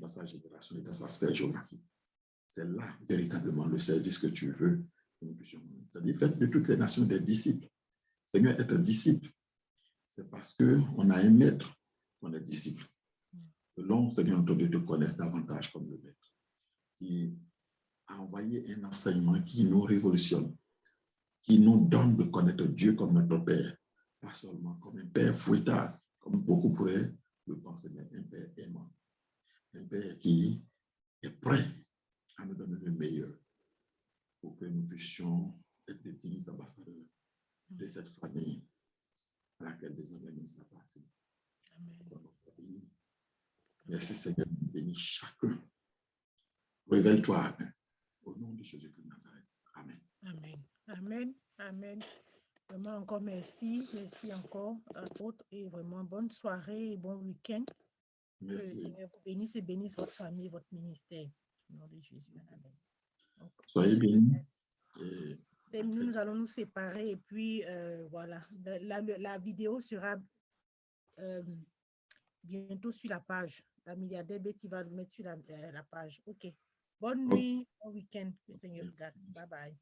dans sa génération et dans sa sphère géographique. C'est là véritablement le service que tu veux que nous puissions. C'est-à-dire, faites de toutes les nations des disciples. Seigneur, être un disciple, c'est parce qu'on a un maître qu'on est disciple. Que l'homme, Seigneur, notre Dieu, te connaisse davantage comme le maître, qui a envoyé un enseignement qui nous révolutionne, qui nous donne de connaître Dieu comme notre Père, pas seulement comme un Père fouettard, comme beaucoup pourraient le penser, mais un Père aimant, un Père qui est prêt à nous donner le meilleur pour que nous puissions être des dignes ambassadeurs de cette famille à laquelle désormais nous appartenons. Merci Seigneur, bénis chacun. Révèle-toi au nom de Jésus-Christ de Nazareth. Amen. Amen. Amen. Amen. Vraiment encore merci. Merci encore, apôtre, et vraiment bonne soirée et bon week-end. Que le Merci. Seigneur vous bénisse et bénisse votre famille, votre ministère. Au nom de Jésus. Amen. Donc, Soyez bénis. nous allons nous séparer et puis voilà. La vidéo sera bientôt sur la page. La milliardaire Betty va le mettre sur la page. OK. Bonne nuit, bon week-end. Que le Seigneur vous garde. Bye bye.